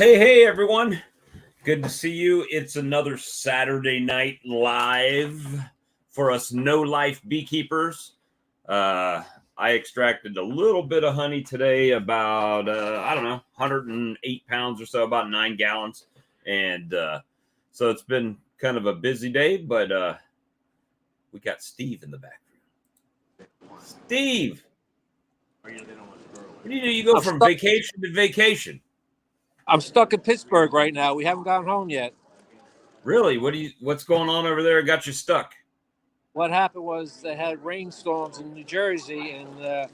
Hey, everyone. Good to see you. It's another Saturday night live for us no-life beekeepers. I extracted a little bit of honey today, about, 108 pounds or so, about 9 gallons. And so it's been kind of a busy day, but we got Steve in the back room. Steve! What do you do? You go from vacation to vacation. I'm stuck in Pittsburgh right now. We haven't gotten home yet. Really? What's going on over there? Got you stuck? What happened was they had rainstorms in New Jersey, and the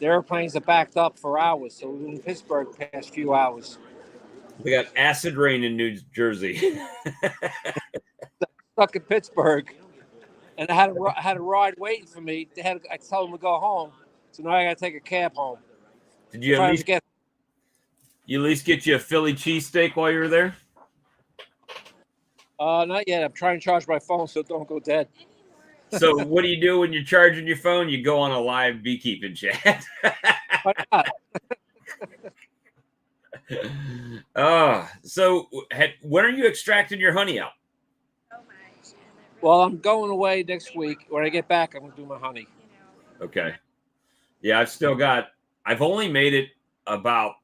airplanes are backed up for hours. So we were in Pittsburgh the past few hours. We got acid rain in New Jersey. Stuck in Pittsburgh, and I had a ride waiting for me. I told them to go home, so now I got to take a cab home. Did you at least get you a Philly cheesesteak while you were there? Not yet. I'm trying to charge my phone so it don't go dead. So what do you do when you're charging your phone? You go on a live beekeeping chat. Why not? So when are you extracting your honey out? Well, I'm going away next week. When I get back, I'm going to do my honey. Okay. Yeah, I've only made it about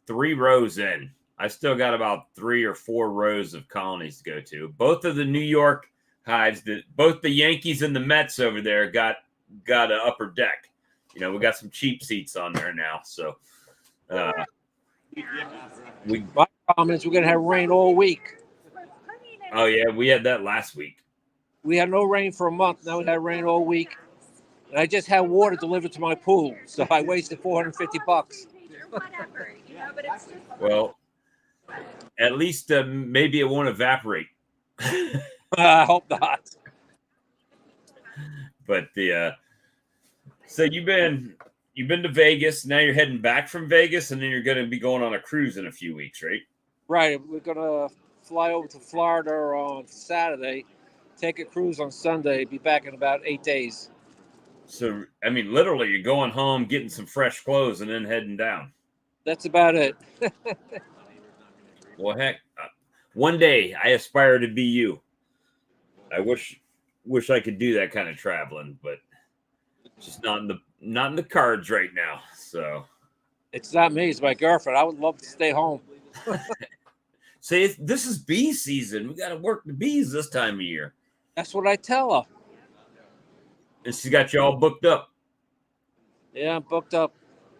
3 rows in. I still got about 3 or 4 rows of colonies to go to. Both of the New York hives, both the Yankees and the Mets over there got an upper deck. We got some cheap seats on there now. So my problem is we're going to have rain all week. Oh, yeah, we had that last week. We had no rain for a month. Now we had rain all week. And I just had water delivered to my pool. So I wasted $450. Well, at least maybe it won't evaporate. I hope not. But so you've been to Vegas. Now you're heading back from Vegas, and then you're going to be going on a cruise in a few weeks, right? Right. We're going to fly over to Florida on Saturday, take a cruise on Sunday, be back in about 8 days. So, I mean, literally, you're going home, getting some fresh clothes, and then heading down. That's about it. Well, heck, one day I aspire to be you. I wish I could do that kind of traveling, but it's just not in the cards right now. So it's not me; it's my girlfriend. I would love to stay home. Say this is bee season. We got to work the bees this time of year. That's what I tell her. And she's got you all booked up. Yeah, I'm booked up.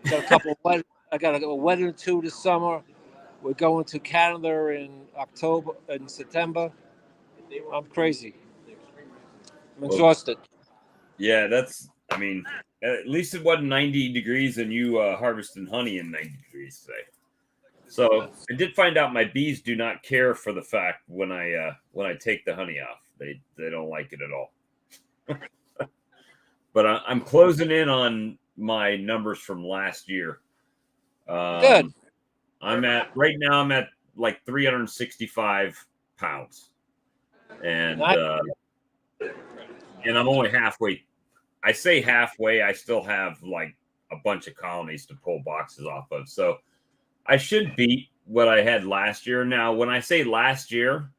Got a couple of weddings. I got a wedding or 2 this summer. We're going to Canada in September. I'm crazy. I'm exhausted. Yeah, at least it wasn't 90 degrees and you harvesting honey in 90 degrees today. So I did find out my bees do not care for the fact when I take the honey off. They don't like it at all. But I'm closing in on my numbers from last year. Good. I'm at like 365 pounds, and I'm only halfway. I say halfway. I still have like a bunch of colonies to pull boxes off of, so I should beat what I had last year. Now, when I say last year,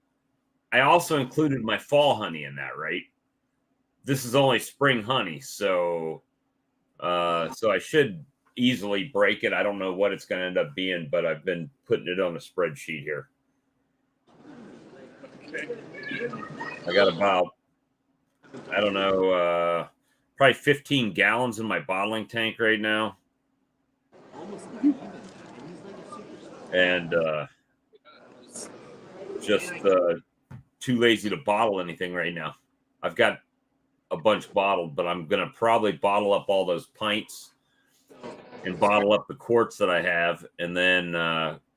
I also included my fall honey in that, right? This is only spring honey, so I should easily break it. I don't know what it's going to end up being, but I've been putting it on a spreadsheet here. Okay. I got about, probably 15 gallons in my bottling tank right now. And just too lazy to bottle anything right now. I've got a bunch bottled, but I'm going to probably bottle up all those pints and bottle up the quarts that I have, and then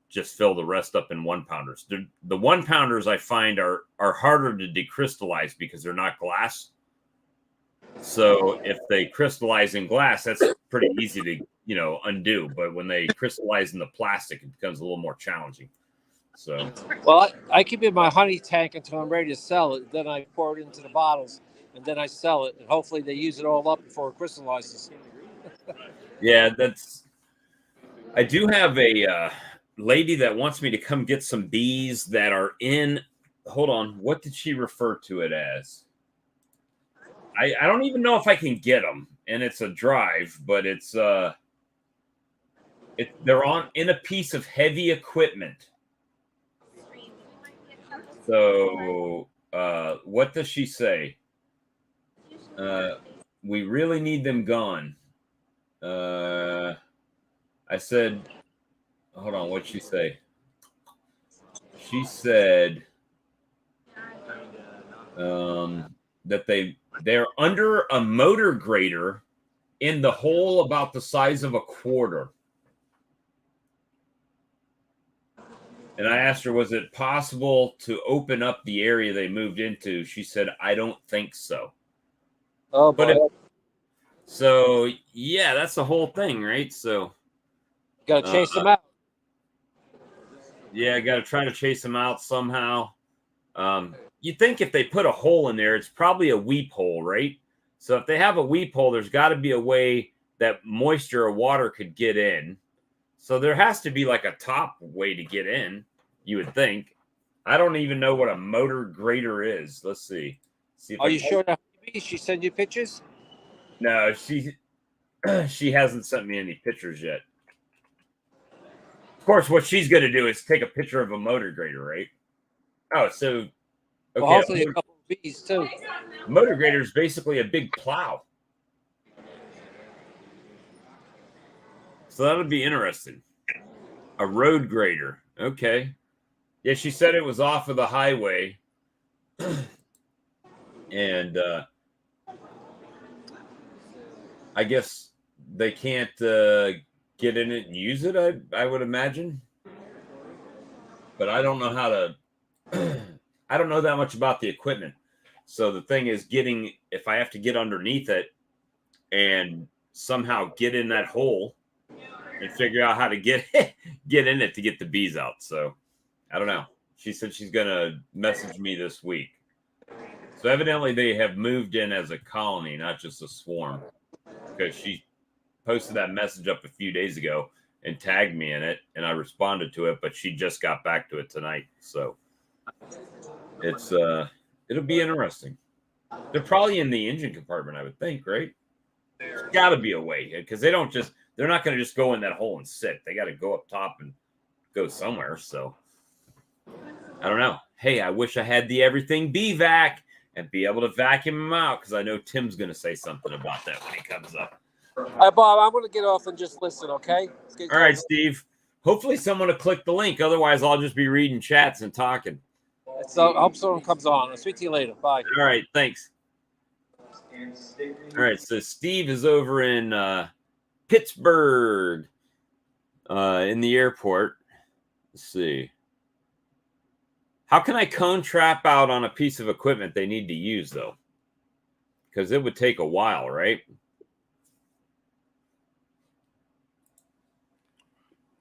just fill the rest up in 1-pounders. The 1-pounders I find are harder to decrystallize because they're not glass. So if they crystallize in glass, that's pretty easy to undo. But when they crystallize in the plastic, it becomes a little more challenging. So, well, I keep it in my honey tank until I'm ready to sell it. Then I pour it into the bottles, and then I sell it. And hopefully they use it all up before it crystallizes. Yeah, I do have lady that wants me to come get some bees that are in. Hold on. What did she refer to it as? I don't even know if I can get them, and it's a drive, but they're on in a piece of heavy equipment. So what does she say? We really need them gone. I said, hold on, what'd she say? She said that they're under a motor grader in the hole about the size of a quarter. And I asked her, was it possible to open up the area they moved into? She said, I don't think so. Oh, but so yeah, that's the whole thing, right? So got to chase them out. Yeah, got to try to chase them out somehow. You think if they put a hole in there, it's probably a weep hole, right? So if they have a weep hole, there's got to be a way that moisture or water could get in. So there has to be like a top way to get in, you would think. I don't even know what a motor grader is. Let's see. Are you sure that she sent you pictures? No, she hasn't sent me any pictures yet. Of course, what she's going to do is take a picture of a motor grader, right? Oh, so okay. Well, hopefully a couple of bees too. Motor grader is basically a big plow. So that would be interesting. A road grader. Okay. Yeah, she said it was off of the highway. And I guess they can't get in it and use it, I would imagine. But I don't know how to I don't know that much about the equipment. So the thing is if I have to get underneath it and somehow get in that hole and figure out how to get in it to get the bees out. So I don't know. She said she's going to message me this week. So evidently they have moved in as a colony, not just a swarm, because she posted that message up a few days ago and tagged me in it, and I responded to it, but she just got back to it tonight. So it'll be interesting. They're probably in the engine compartment, I would think, right? There's got to be a way, because they're not going to just go in that hole and sit. They got to go up top and go somewhere. So I don't know. Hey, I wish I had the everything bee vac and be able to vacuum them out, because I know Tim's going to say something about that when he comes up. All right, Bob, I'm going to get off and just listen, okay? All right, Steve. Hopefully someone will click the link. Otherwise, I'll just be reading chats and talking. So I hope someone comes on. I'll speak to you later. Bye. All right, thanks. All right, so Steve is over in Pittsburgh in the airport. Let's see. How can I cone trap out on a piece of equipment they need to use, though? Because it would take a while, right?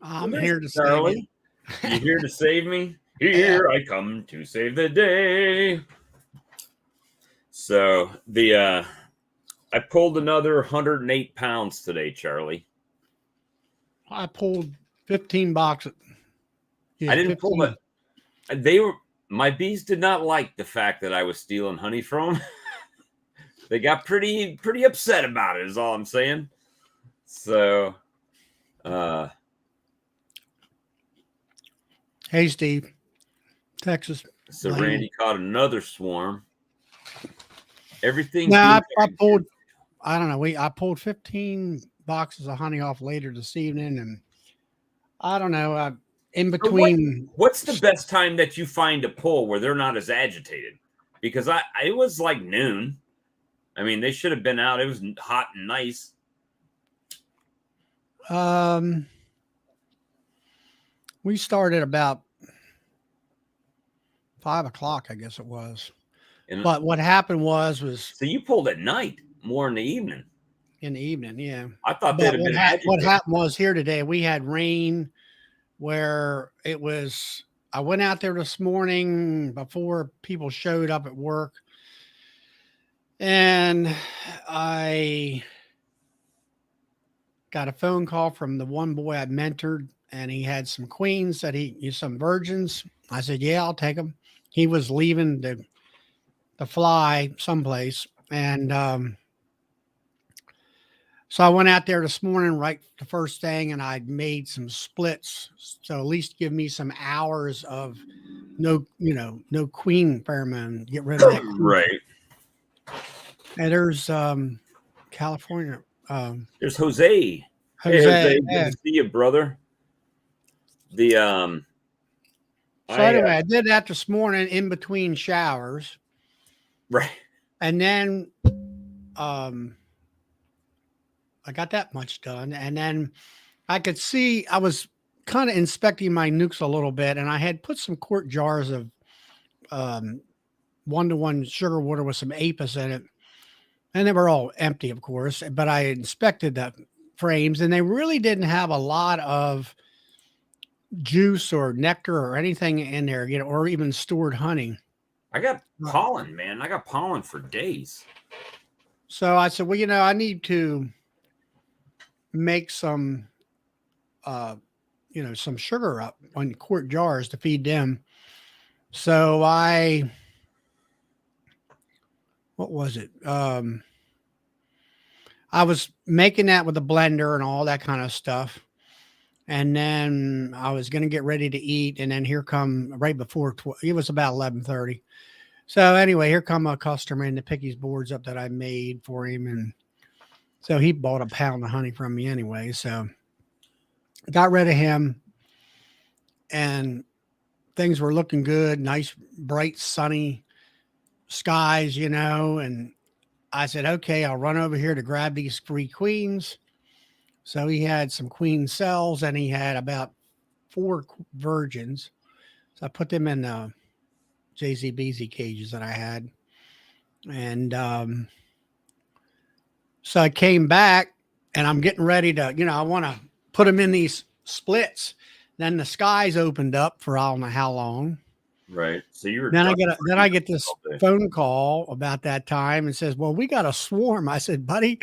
I'm here to Charlie. save you. You here to save me? Here I come to save the day. So I pulled another 108 pounds today, Charlie. I pulled 15 boxes. Yeah, I didn't pull it. My bees did not like the fact that I was stealing honey from them. They got pretty upset about it, is all I'm saying. So hey, Steve. Texas. So Randy caught another swarm. Everything. No, I pulled. I don't know. I pulled 15 boxes of honey off later this evening, and I don't know. In between. What's the best time that you find to pull where they're not as agitated? Because it was like noon. I mean, they should have been out. It was hot and nice. We started about 5 o'clock, I guess it was. But what happened was so you pulled at night, more in the evening. In the evening, yeah. I thought they'd have been agitated. What happened was here today, we had rain where it was. I went out there this morning before people showed up at work, and I got a phone call from the one boy I mentored and he had some queens that he some virgins. I said, yeah, I'll take them. He was leaving to fly someplace, and so I went out there this morning, right the first thing, and I made some splits. So at least give me some hours of no queen pheromone. Get rid of that queen. Right. And there's California. There's Jose. Hey, Jose. Jose, good Yeah. to see you, brother. The So anyway, I did that this morning in between showers, right. and then I got that much done, and then I could see I was kind of inspecting my nukes a little bit, and I had put some quart jars of 1-to-1 sugar water with some apis in it, and they were all empty, of course. But I inspected the frames, and they really didn't have a lot of juice or nectar or anything in there, or even stored honey. I got pollen, man. I got pollen for days. So I said, well, I need to make some some sugar up on quart jars to feed them. So what was it? I was making that with a blender and all that kind of stuff. And then I was going to get ready to eat. And then here come right before it was about 11:30. So anyway, here come a customer in to pick his boards up that I made for him. And so he bought a pound of honey from me anyway. So I got rid of him, and things were looking good. Nice, bright, sunny skies, and I said, okay, I'll run over here to grab these 3 queens. So he had some queen cells, and he had about 4 virgins. So I put them in the JZBZ cages that I had. And so I came back, and I'm getting ready to, I want to put them in these splits. Then the skies opened up for I don't know how long. Right. So you were then I get this phone call about that time and says, well, we got a swarm. I said, buddy,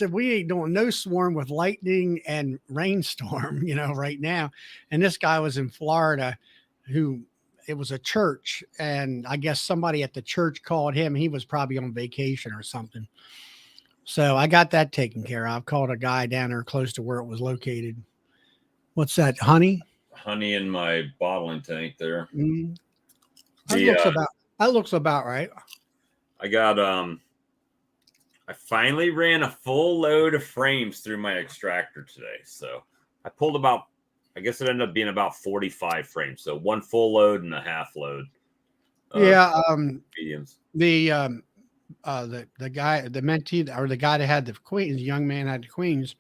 we ain't doing no swarm with lightning and rainstorm, right now. And this guy was in Florida it was a church. And I guess somebody at the church called him. He was probably on vacation or something. So I got that taken care of. Called a guy down there close to where it was located. What's that? Honey? Honey in my bottling tank there. Mm-hmm. That looks about right. I got I finally ran a full load of frames through my extractor today. So I pulled I guess it ended up being about 45 frames. So 1 full load and a half load. Mediums. The guy, the mentee, or the guy that had the queens, the young man had the queens.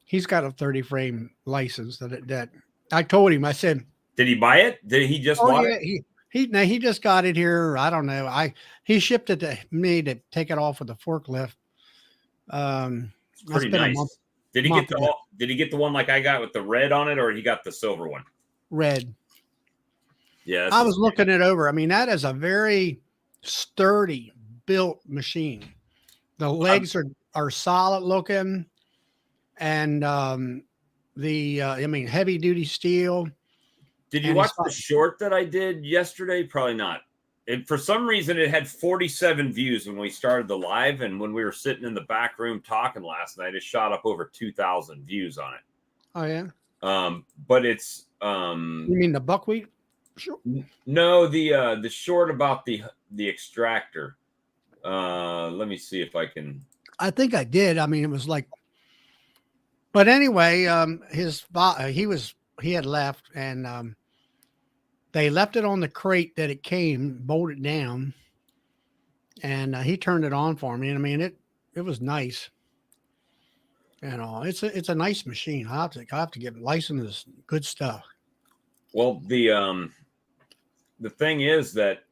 He's got a 30 frame license that I told him. I said, did he buy it? Did he just buy it? He just got it here. I don't know. He shipped it to me to take it off with a forklift. It's pretty nice. Did he get the one like I got with the red on it, or he got the silver one? Red. Yeah. I was looking it over. I mean, that is a very sturdy built machine. The legs are solid looking, and heavy duty steel. Did you watch the short that I did yesterday? Probably not. For some reason, it had 47 views when we started the live, and when we were sitting in the back room talking last night, it shot up over 2,000 views on it. Oh yeah. But it's you mean the buckwheat? Sure. No, the short about the extractor. Let me see if I can. I think I did. I mean, it was like. But anyway, he had left, and they left it on the crate that it came, bolted down, and he turned it on for me. And I mean, it was nice. It's a nice machine. I have to get licensed. Good stuff. Well, the thing is that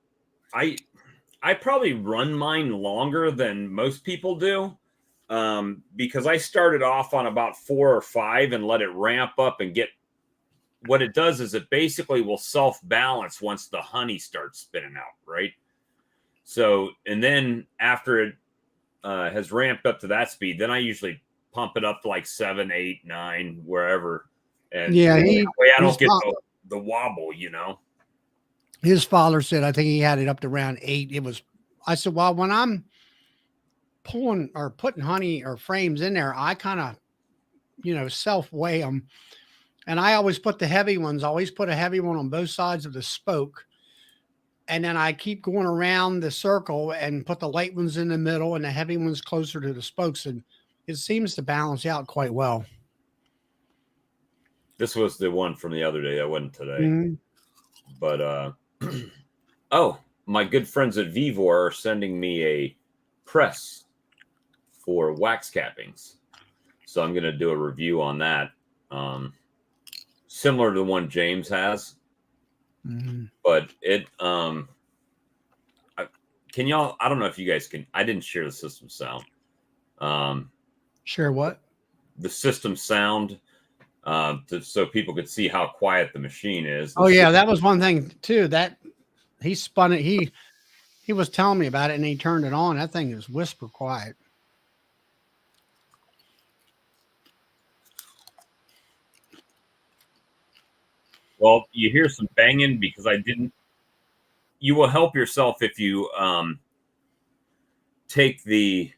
I probably run mine longer than most people do. Because I started off on about 4 or 5 and let it ramp up and get. What it does is it basically will self-balance once the honey starts spinning out, right? So, and then after it has ramped up to that speed, then I usually pump it up to like 7, 8, 9, wherever, And Yeah, that way I don't his get fa- the wobble, you know. his father said I think he had it up to around 8. It was. I said, well, when I'm pulling or putting honey or frames in there, I kind of self weigh them, and I always put the heavy ones. Always put a heavy one on both sides of the spoke, and then I keep going around the circle and put the light ones in the middle and the heavy ones closer to the spokes, and it seems to balance out quite well. This was the one from the other day. That wasn't today. Mhm. But oh, my good friends at Vivor are sending me a press for wax cappings. So I'm going to do a review on that. Similar to the one James has. Mhm. But it can y'all, I don't know if you guys can, I didn't share the system sound. Sure. What? The system sound so people could see how quiet the machine is. Oh yeah, that was one thing too. That he spun it. He was telling me about it, and he turned it on. That thing is whisper quiet. Well, you hear some banging because I didn't. You will help yourself if you take the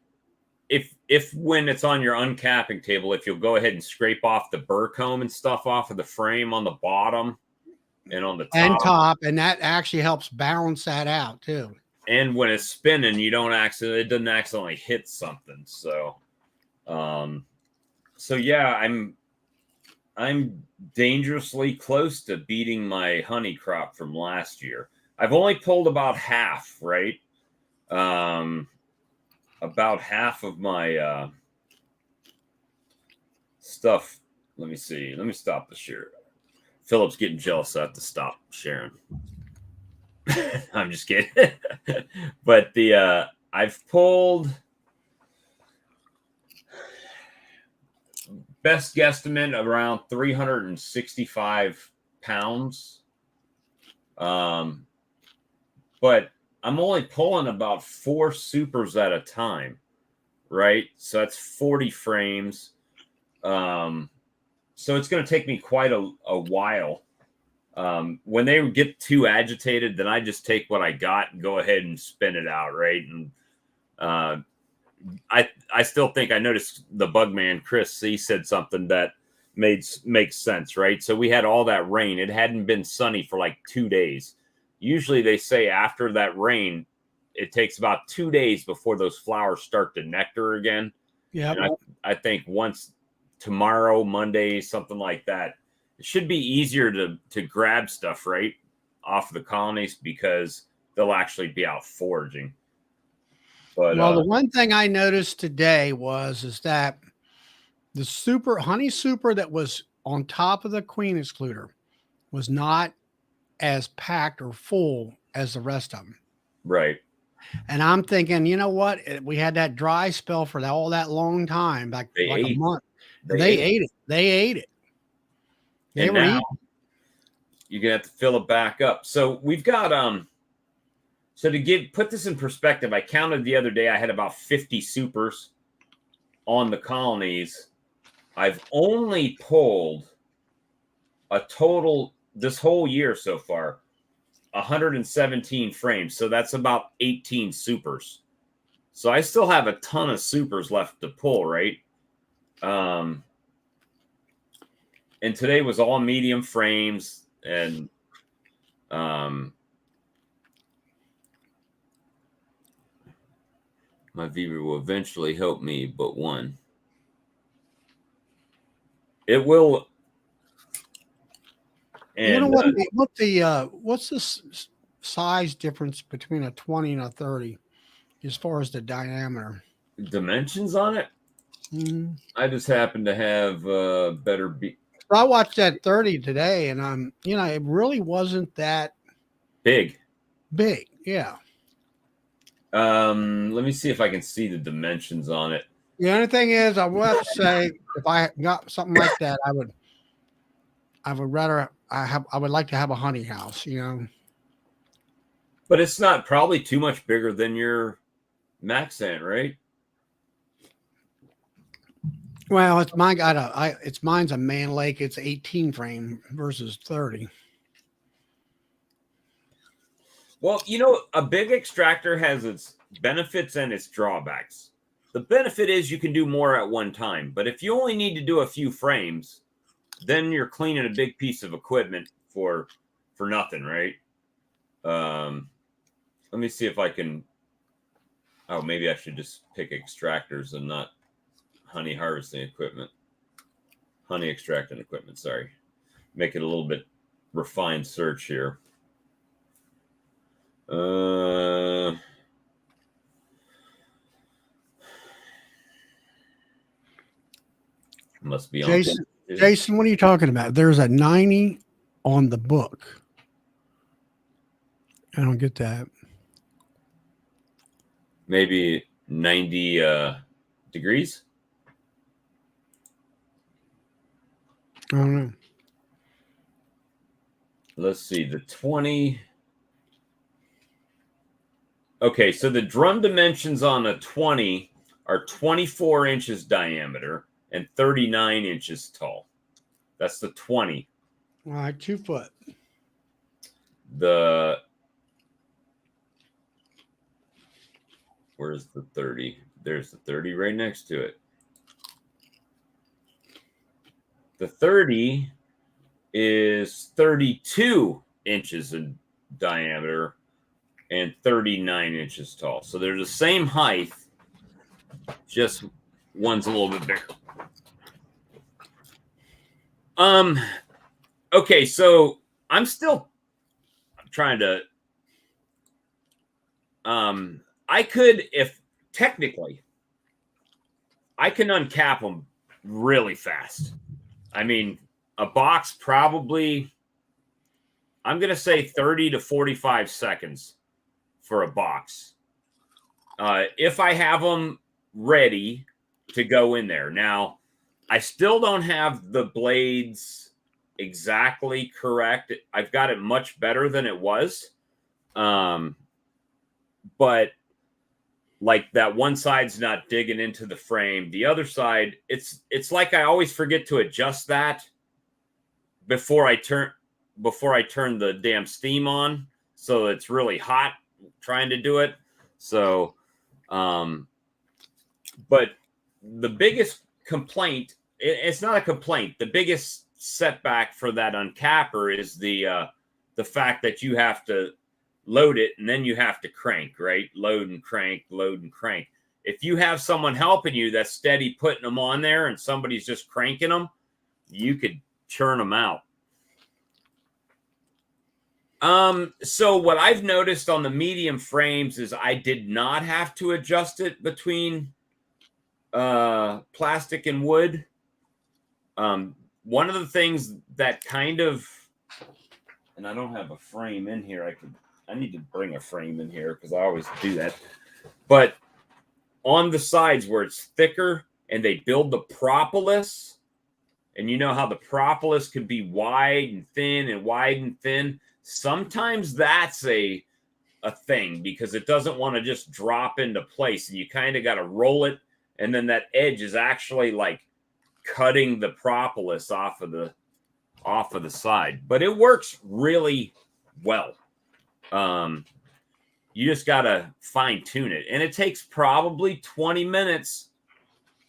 if when it's on your uncapping table, if you'll go ahead and scrape off the burr comb and stuff off of the frame on the bottom and on the top, And that actually helps balance that out too. And when it's spinning, it doesn't accidentally hit something. So yeah, I'm dangerously close to beating my honey crop from last year. I've only pulled about half, right? About half of my stuff. Let me see. Let me stop the share. Philip's getting jealous. I have to stop sharing. I'm just kidding. But I've pulled best guesstimate around 365 pounds. But I'm only pulling about 4 supers at a time, right? So that's 40 frames. So it's going to take me quite a while. When they get too agitated, then I just take what I got and go ahead and spin it out, right? And I still think I noticed the bug man, Chris, he said something that makes sense, right? So we had all that rain. It hadn't been sunny for like 2 days. Usually they say after that rain, it takes about 2 days before those flowers start to nectar again. Yeah. I think once tomorrow, Monday, something like that, it should be easier to grab stuff right off of the colonies because they'll actually be out foraging. But Well, the one thing I noticed today is that the honey super that was on top of the queen excluder was not as packed or full as the rest of them. Right. And I'm thinking, you know what? We had that dry spell for all that long time, like a month. They ate it. They ate it. They were eating. You're gonna have to fill it back up. So we've got so to put this in perspective, I counted the other day. I had about 50 supers on the colonies. I've only pulled a total this whole year so far 117 frames. So that's about 18 supers. So I still have a ton of supers left to pull, right? And today was all medium frames, and my viewer will eventually help me, but one. It will. And what's the size difference between a 20 and a 30 as far as the diameter? Dimensions on it? Mm-hmm. I just happen to have better. I watched that 30 today, and it really wasn't that big. Yeah. Let me see if I can see the dimensions on it. The only thing is, I will have to say, if I got something like that, I would like to have a honey house, But it's not probably too much bigger than your Maxant, right? Well, it's mine's a Man Lake. It's 18 frame versus 30. Well, a big extractor has its benefits and its drawbacks. The benefit is you can do more at one time, but if you only need to do a few frames, then you're cleaning a big piece of equipment for nothing, right? Let me see if I can. Oh, maybe I should just pick extractors and not honey harvesting equipment. Honey extracting equipment, sorry. Make it a little bit refined search here. Must be on. Jason, what are you talking about? There's a 90 on the book. I don't get that. Maybe 90 degrees. I don't know. Let's see, the 20. Okay, so the drum dimensions on a 20 are 24 inches diameter and 39 inches tall. That's the 20. All right, 2 foot. Where's the 30? There's the 30 right next to it. The 30 is 32 inches in diameter and 39 inches tall. So they're the same height, just one's a little bit bigger. Okay, so I'm still trying to I could, if technically I can uncap them really fast. I mean, a box probably, I'm going to say 30 to 45 seconds for a box. If I have them ready to go in there. Now, I still don't have the blades exactly correct. I've got it much better than it was. But like that one side's not digging into the frame. The other side, it's like I always forget to adjust that before I turn the damn steam on. So it's really hot trying to do it. So, but the biggest complaint, it's not a complaint. The biggest setback for that uncapper is the fact that you have to load it and then you have to crank, right? Load and crank, load and crank. If you have someone helping you that's steady putting them on there and somebody's just cranking them, you could churn them out. So what I've noticed on the medium frames is I did not have to adjust it between plastic and wood. One of the things that kind of, and I don't have a frame in here. I need to bring a frame in here because I always do that. But on the sides where it's thicker and they build the propolis, and you know how the propolis can be wide and thin and wide and thin. Sometimes that's a thing because it doesn't want to just drop into place, and you kind of got to roll it, and then that edge is actually like cutting the propolis off of the side. But it works really well. You just got to fine tune it, and it takes probably 20 minutes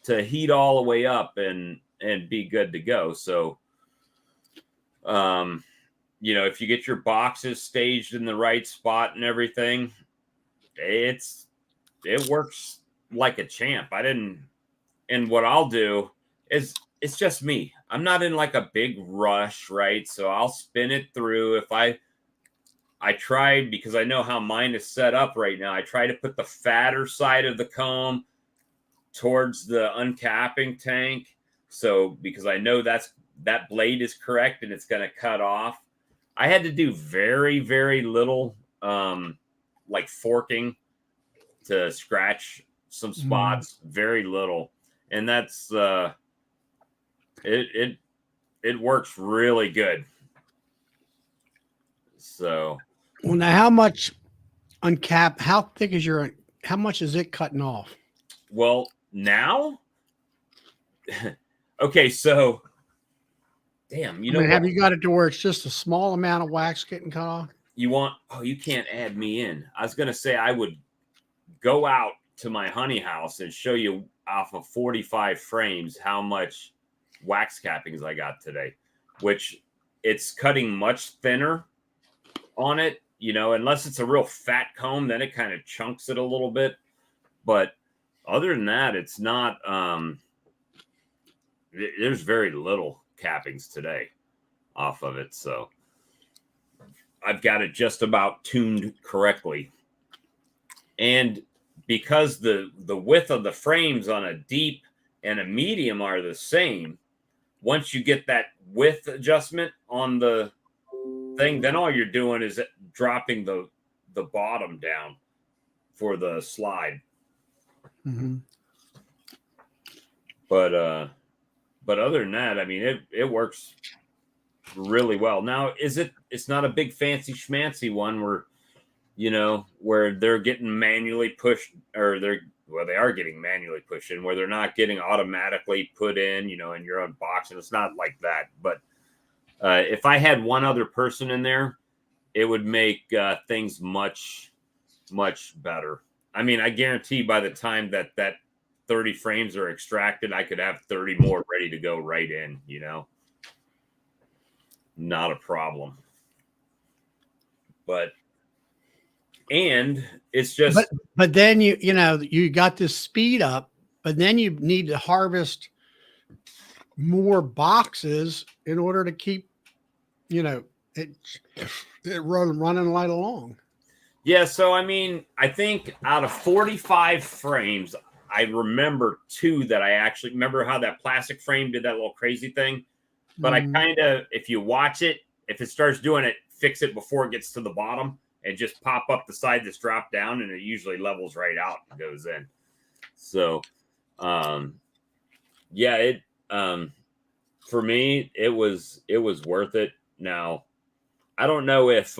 to heat all the way up and be good to go. So, if you get your boxes staged in the right spot and everything, it works like a champ. And what I'll do is, it's just me. I'm not in like a big rush, right? So I'll spin it through. If I tried, because I know how mine is set up right now, I try to put the fatter side of the comb towards the uncapping tank. So, because I know that blade is correct and it's going to cut off. I had to do very, very little, like forking to scratch some spots, very little. And that's, it works really good. So. Well, now how much uncap, how thick is how much is it cutting off? Well, now Okay, so damn, you know have what? you got it to where it's just a small amount of wax getting cut off? You want? Oh, you can't add me in. I was gonna say I would go out to my honey house and show you off of 45 frames how much wax cappings I got today, which it's cutting much thinner on it, you know, unless it's a real fat comb, then it kind of chunks it a little bit. But other than that, it's not, there's very little cappings today off of it. So I've got it just about tuned correctly. And because the width of the frames on a deep and a medium are the same, once you get that width adjustment on the thing, then all you're doing is dropping the bottom down for the slide. Mm-hmm. But other than that, I mean, it works really well. Now, it's not a big fancy schmancy one where, you know, where they're getting manually pushed, or they are getting manually pushed in, where they're not getting automatically put in, you know, in your own box. And it's not like that. But if I had one other person in there, it would make things much, much better. I mean, I guarantee by the time that 30 frames are extracted, I could have 30 more ready to go right in, you know. Not a problem. And it's just, but then you know, you got this speed up, but then you need to harvest more boxes in order to keep, you know, it running right along. yeah. So, I mean, I think out of 45 frames, I remember 2 that I actually remember how that plastic frame did that little crazy thing. But I kind of, if you watch it, if it starts doing it, fix it before it gets to the bottom and just pop up the side that's dropped down, and it usually levels right out and goes in. So, yeah, it, for me, it was worth it. Now, I don't know if,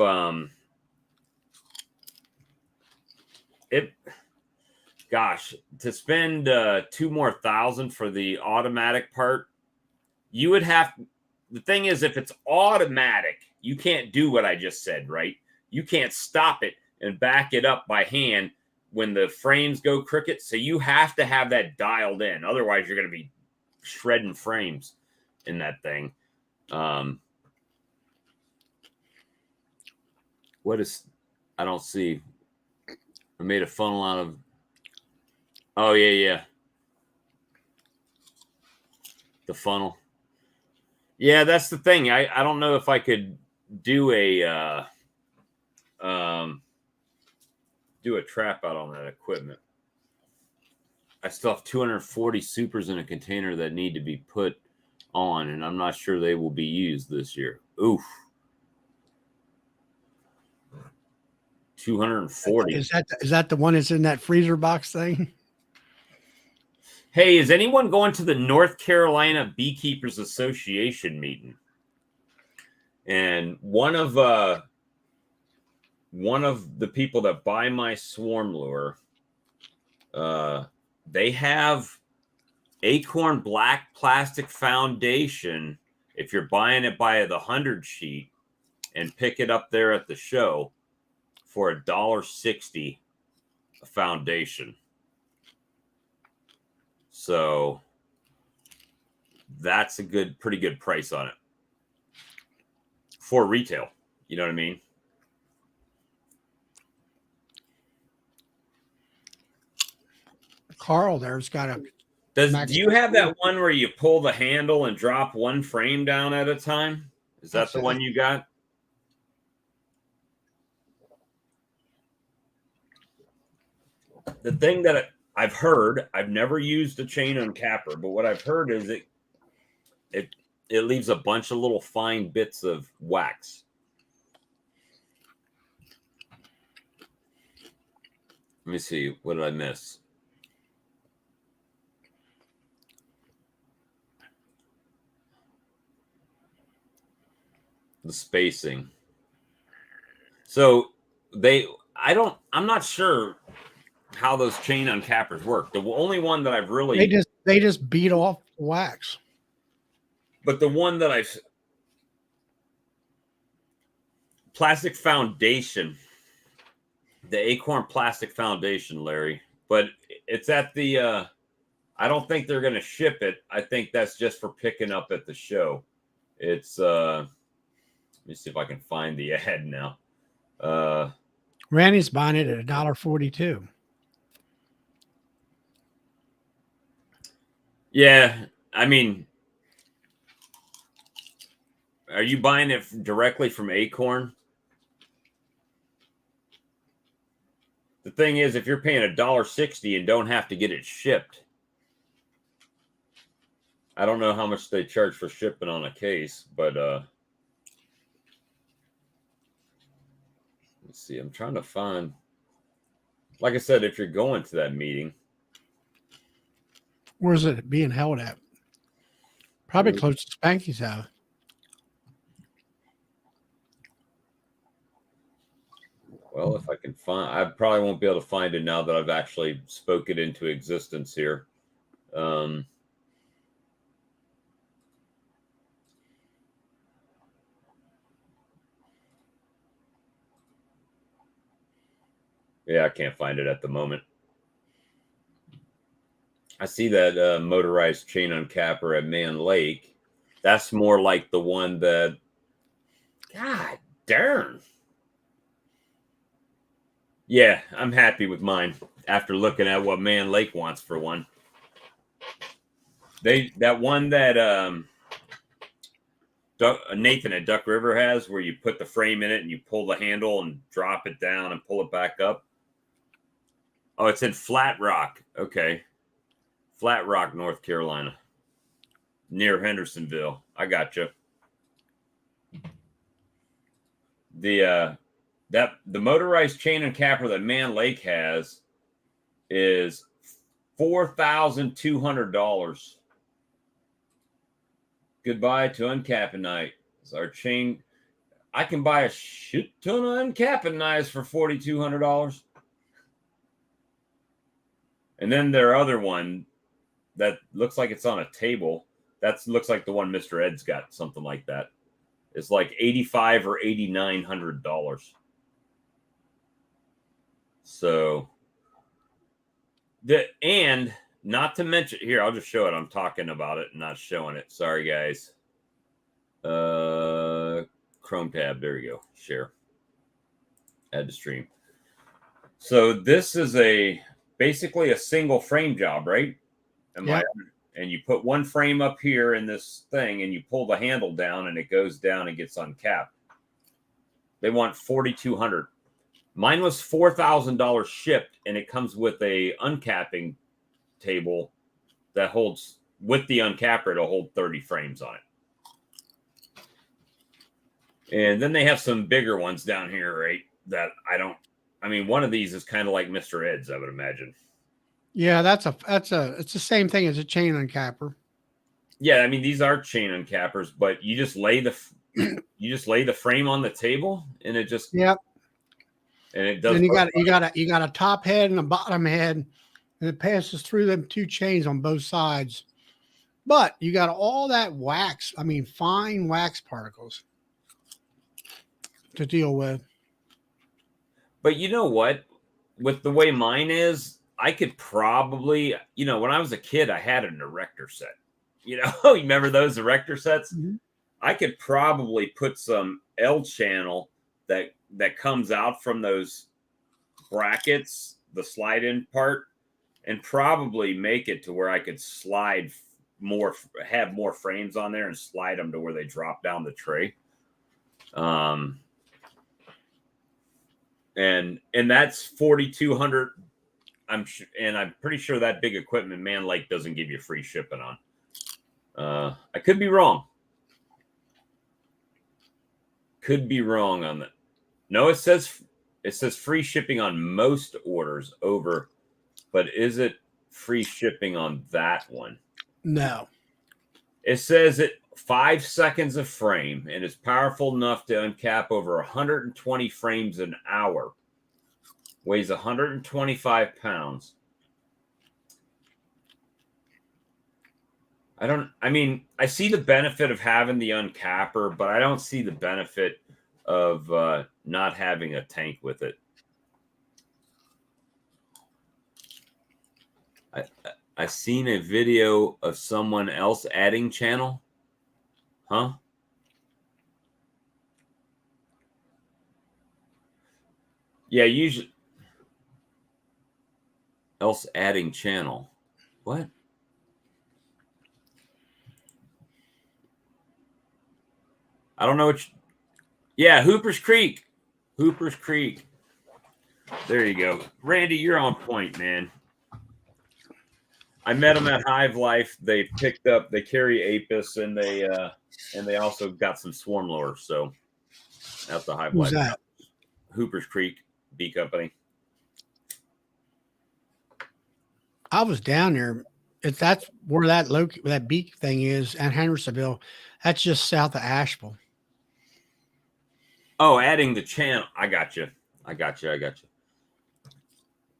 gosh, to spend 2 more thousand for the automatic part, you would have, the thing is, if it's automatic, you can't do what I just said, right? You can't stop it and back it up by hand when the frames go crooked. So you have to have that dialed in. Otherwise, you're going to be shredding frames in that thing. What is, I don't see. I made a funnel out of, oh, yeah. The funnel. Yeah, that's the thing. I don't know if I could do a trap out on that equipment. I still have 240 supers in a container that need to be put on, and I'm not sure they will be used this year. Oof. 240. Is that the one that's in that freezer box thing? Hey, is anyone going to the North Carolina Beekeepers Association meeting? And one of the people that buy my swarm lure, they have Acorn Black Plastic Foundation. If you're buying it by the 100 sheet and pick it up there at the show for $1.60 a foundation. So that's a pretty good price on it for retail. You know what I mean? Carl there's got a. Do you have that one where you pull the handle and drop one frame down at a time? Is that the one you got? The thing that I've heard, I've never used a chain uncapper, but what I've heard is it leaves a bunch of little fine bits of wax. Let me see. What did I miss? The spacing. So I'm not sure how those chain uncappers work. The only one that I've really They just beat off wax. But the one that I've plastic foundation, the Acorn plastic foundation, Larry. But it's at the I don't think they're gonna ship it. I think that's just for picking up at the show. It's let me see if I can find the ad now. Randy's buying it at $1.42. Yeah, I mean, are you buying it directly from Acorn? The thing is, if you're paying $1.60 and don't have to get it shipped, I don't know how much they charge for shipping on a case, but let's see. I'm trying to find. Like I said, if you're going to that meeting, Where's it being held at? Probably close to Spanky's house. well, if I can find, I probably won't be able to find it now that I've actually spoke it into existence here. Yeah, I can't find it at the moment. I see that motorized chain uncapper at Man Lake. That's more like the one that, God darn. Yeah, I'm happy with mine after looking at what Man Lake wants for one. That one that Nathan at Duck River has, where you put the frame in it and you pull the handle and drop it down and pull it back up. Oh, it's in Flat Rock. Okay. Flat Rock, North Carolina. Near Hendersonville. I got you. The motorized chain and capper that Man Lake has is $4,200. Goodbye to uncapping night. It's our chain. I can buy a shit ton of uncapping knives for $4,200. And then their other one that looks like it's on a table. That looks like the one Mr. Ed's got, something like that. It's like $8,500 or $8,900. So and not to mention here, I'll just show it. I'm talking about it and not showing it. Sorry, guys. Chrome tab. There you go. Share. Add to stream. So this is basically a single frame job, right? And you put one frame up here in this thing and you pull the handle down and it goes down and gets uncapped. They want $4,200. Mine was $4,000 shipped, and it comes with a uncapping table that holds, with the uncapper, it'll hold 30 frames on it. And then they have some bigger ones down here, right? That one of these is kind of like Mr. Ed's, I would imagine. Yeah, it's the same thing as a chain uncapper. Yeah, I mean, these are chain uncappers, but you just lay the frame on the table, and it just and it does. And you got a top head and a bottom head, and it passes through them two chains on both sides. But you got all that wax, fine wax particles to deal with. But you know what? With the way mine is, I could probably, when I was a kid, I had an erector set. You remember those erector sets? Mm-hmm. I could probably put some L channel that comes out from those brackets, the slide in part, and probably make it to where I could slide more, have more frames on there and slide them to where they drop down the tray. And that's $4,200. I'm pretty sure that big equipment Man Lake doesn't give you free shipping on. I could be wrong. Could be wrong on that. No, it says free shipping on most orders over, but is it free shipping on that one? No. It says 5 seconds of frame and is powerful enough to uncap over 120 frames an hour. Weighs 125 pounds. I mean, I see the benefit of having the uncapper, but I don't see the benefit of not having a tank with it. I seen a video of someone else adding channel. Huh? Yeah, usually else adding channel. What? I don't know what. Yeah, Hooper's Creek. Hooper's Creek. There you go. Randy, you're on point, man. I met them at Hive Life. They carry Apis, and they also got some swarm lures. So that's the Hive Who's Life. that? Hooper's Creek Bee Company. I was down there. If that's where that beak thing is at Hendersonville, that's just south of Asheville. Oh, adding the channel. I got you.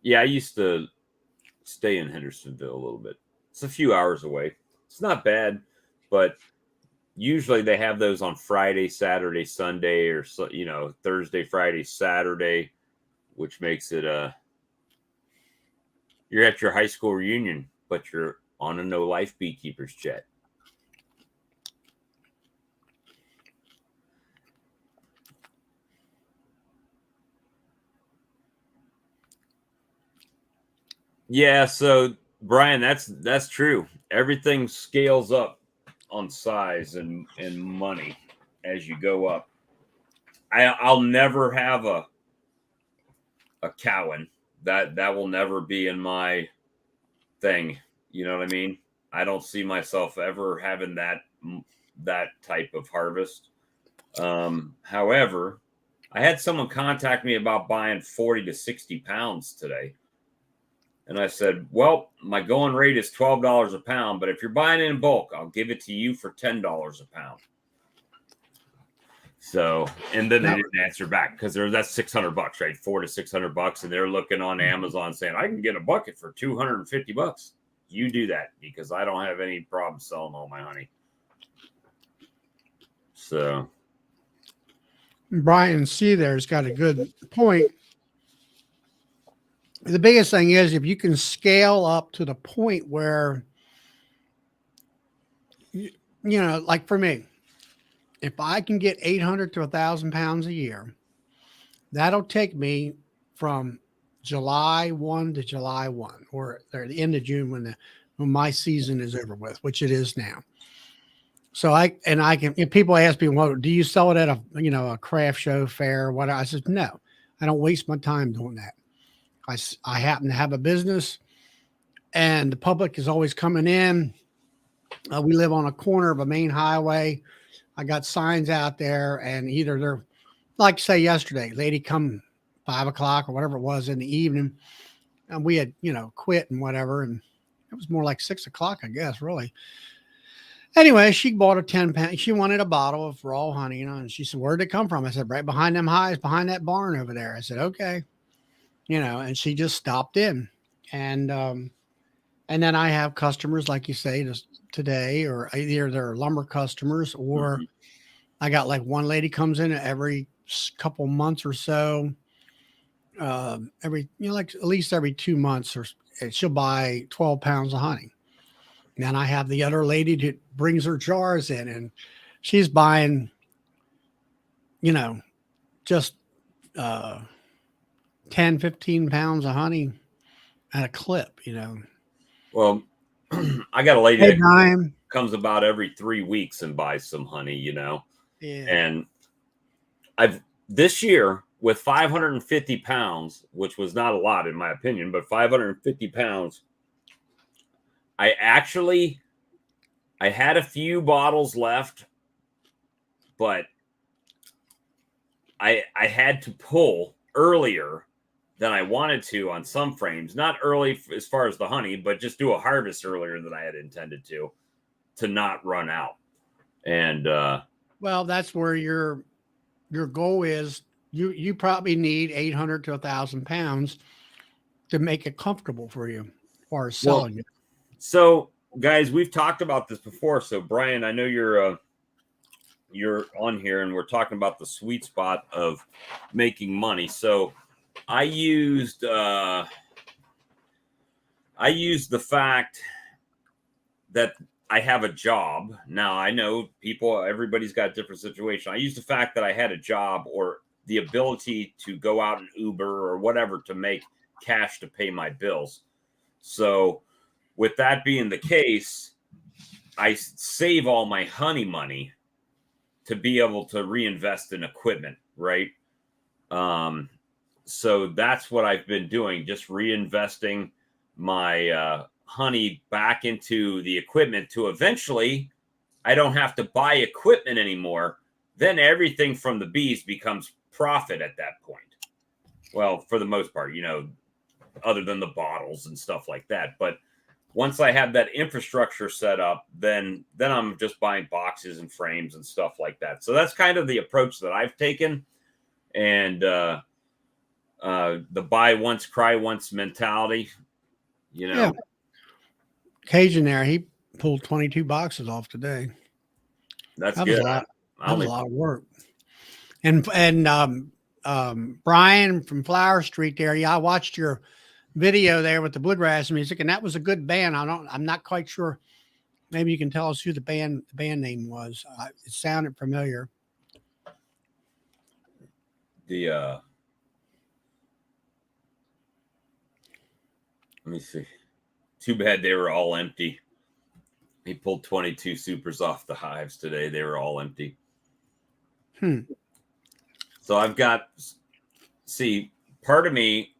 Yeah, I used to stay in Hendersonville a little bit. It's a few hours away. It's not bad, but usually they have those on Friday, Saturday, Sunday, or Thursday, Friday, Saturday, which makes it you're at your high school reunion, but you're on a no life beekeeper's jet. Yeah, so Brian, that's true. Everything scales up on size and money as you go up. I'll never have a Cowan. That will never be in my thing. You know what I mean? I don't see myself ever having that type of harvest. However, I had someone contact me about buying 40 to 60 pounds today. And I said, well, my going rate is $12 a pound, but if you're buying it in bulk, I'll give it to you for $10 a pound. So, and then they didn't answer back because that's $600, right? $400 to $600, and they're looking on Amazon saying, I can get a bucket for $250. You do that because I don't have any problem selling all my honey. So, Brian C. there's got a good point. The biggest thing is if you can scale up to the point where, like for me, if I can get 800 to 1,000 pounds a year, that'll take me from July 1 to July 1, or the end of June when my season is over with, which it is now. So if people ask me, well, do you sell it at a craft show fair or what? I said, no, I don't waste my time doing that. I happen to have a business and the public is always coming in. We live on a corner of a main highway. I got signs out there, and either they're like, say yesterday, lady come 5 o'clock or whatever it was in the evening, and we had, quit and whatever. And it was more like 6 o'clock, I guess, really. Anyway, she bought a 10-pound. She wanted a bottle of raw honey, and she said, where'd it come from? I said, right behind them hives, behind that barn over there. I said, okay. And she just stopped in. And then I have customers, like you say, today, or either they're lumber customers, or I got like one lady comes in every couple months or so, like at least every 2 months, or she'll buy 12 pounds of honey. And then I have the other lady that brings her jars in, and she's buying, just 10, 15 pounds of honey at a clip, Well, I got a lady Hey, that comes about every 3 weeks and buys some honey, Yeah. And this year with 550 pounds, which was not a lot in my opinion, but 550 pounds, I had a few bottles left, but I had to pull earlier than I wanted to on some frames. Not early as far as the honey, but just do a harvest earlier than I had intended to not run out. And well, that's where your goal is. You probably need 800 to 1,000 pounds to make it comfortable for you or selling it. So guys, we've talked about this before. So Brian, I know you're on here and we're talking about the sweet spot of making money. So I used the fact that I have a job. Now I know everybody's got a different situation. I used the fact that I had a job or the ability to go out and Uber or whatever to make cash to pay my bills. So with that being the case, I save all my honey money to be able to reinvest in equipment, right? So that's what I've been doing, just reinvesting my honey back into the equipment to eventually I don't have to buy equipment anymore. Then everything from the bees becomes profit at that point. Well, for the most part, other than the bottles and stuff like that. But once I have that infrastructure set up, then I'm just buying boxes and frames and stuff like that. So that's kind of the approach that I've taken. And the buy once, cry once mentality, Yeah. Cajun there, he pulled 22 boxes off today. That's good. That was a lot of work. And Brian from Flower Street there, yeah, I watched your video there with the bluegrass music, and that was a good band. I'm not quite sure. Maybe you can tell us who the band name was. It sounded familiar. Let me see. Too bad they were all empty. He pulled 22 supers off the hives today. They were all empty. So I've got, part of me,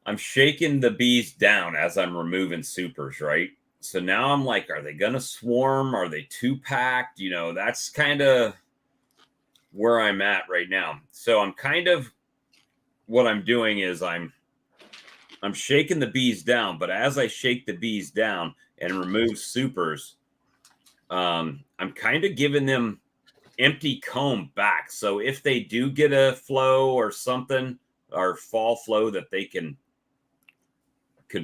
I'm shaking the bees down as I'm removing supers, right? So now I'm like, are they going to swarm? Are they too packed? That's kind of where I'm at right now. So I'm kind of, what I'm doing is I'm shaking the bees down, but as I shake the bees down and remove supers, I'm kind of giving them empty comb back. So if they do get a flow or something, or fall flow, that they could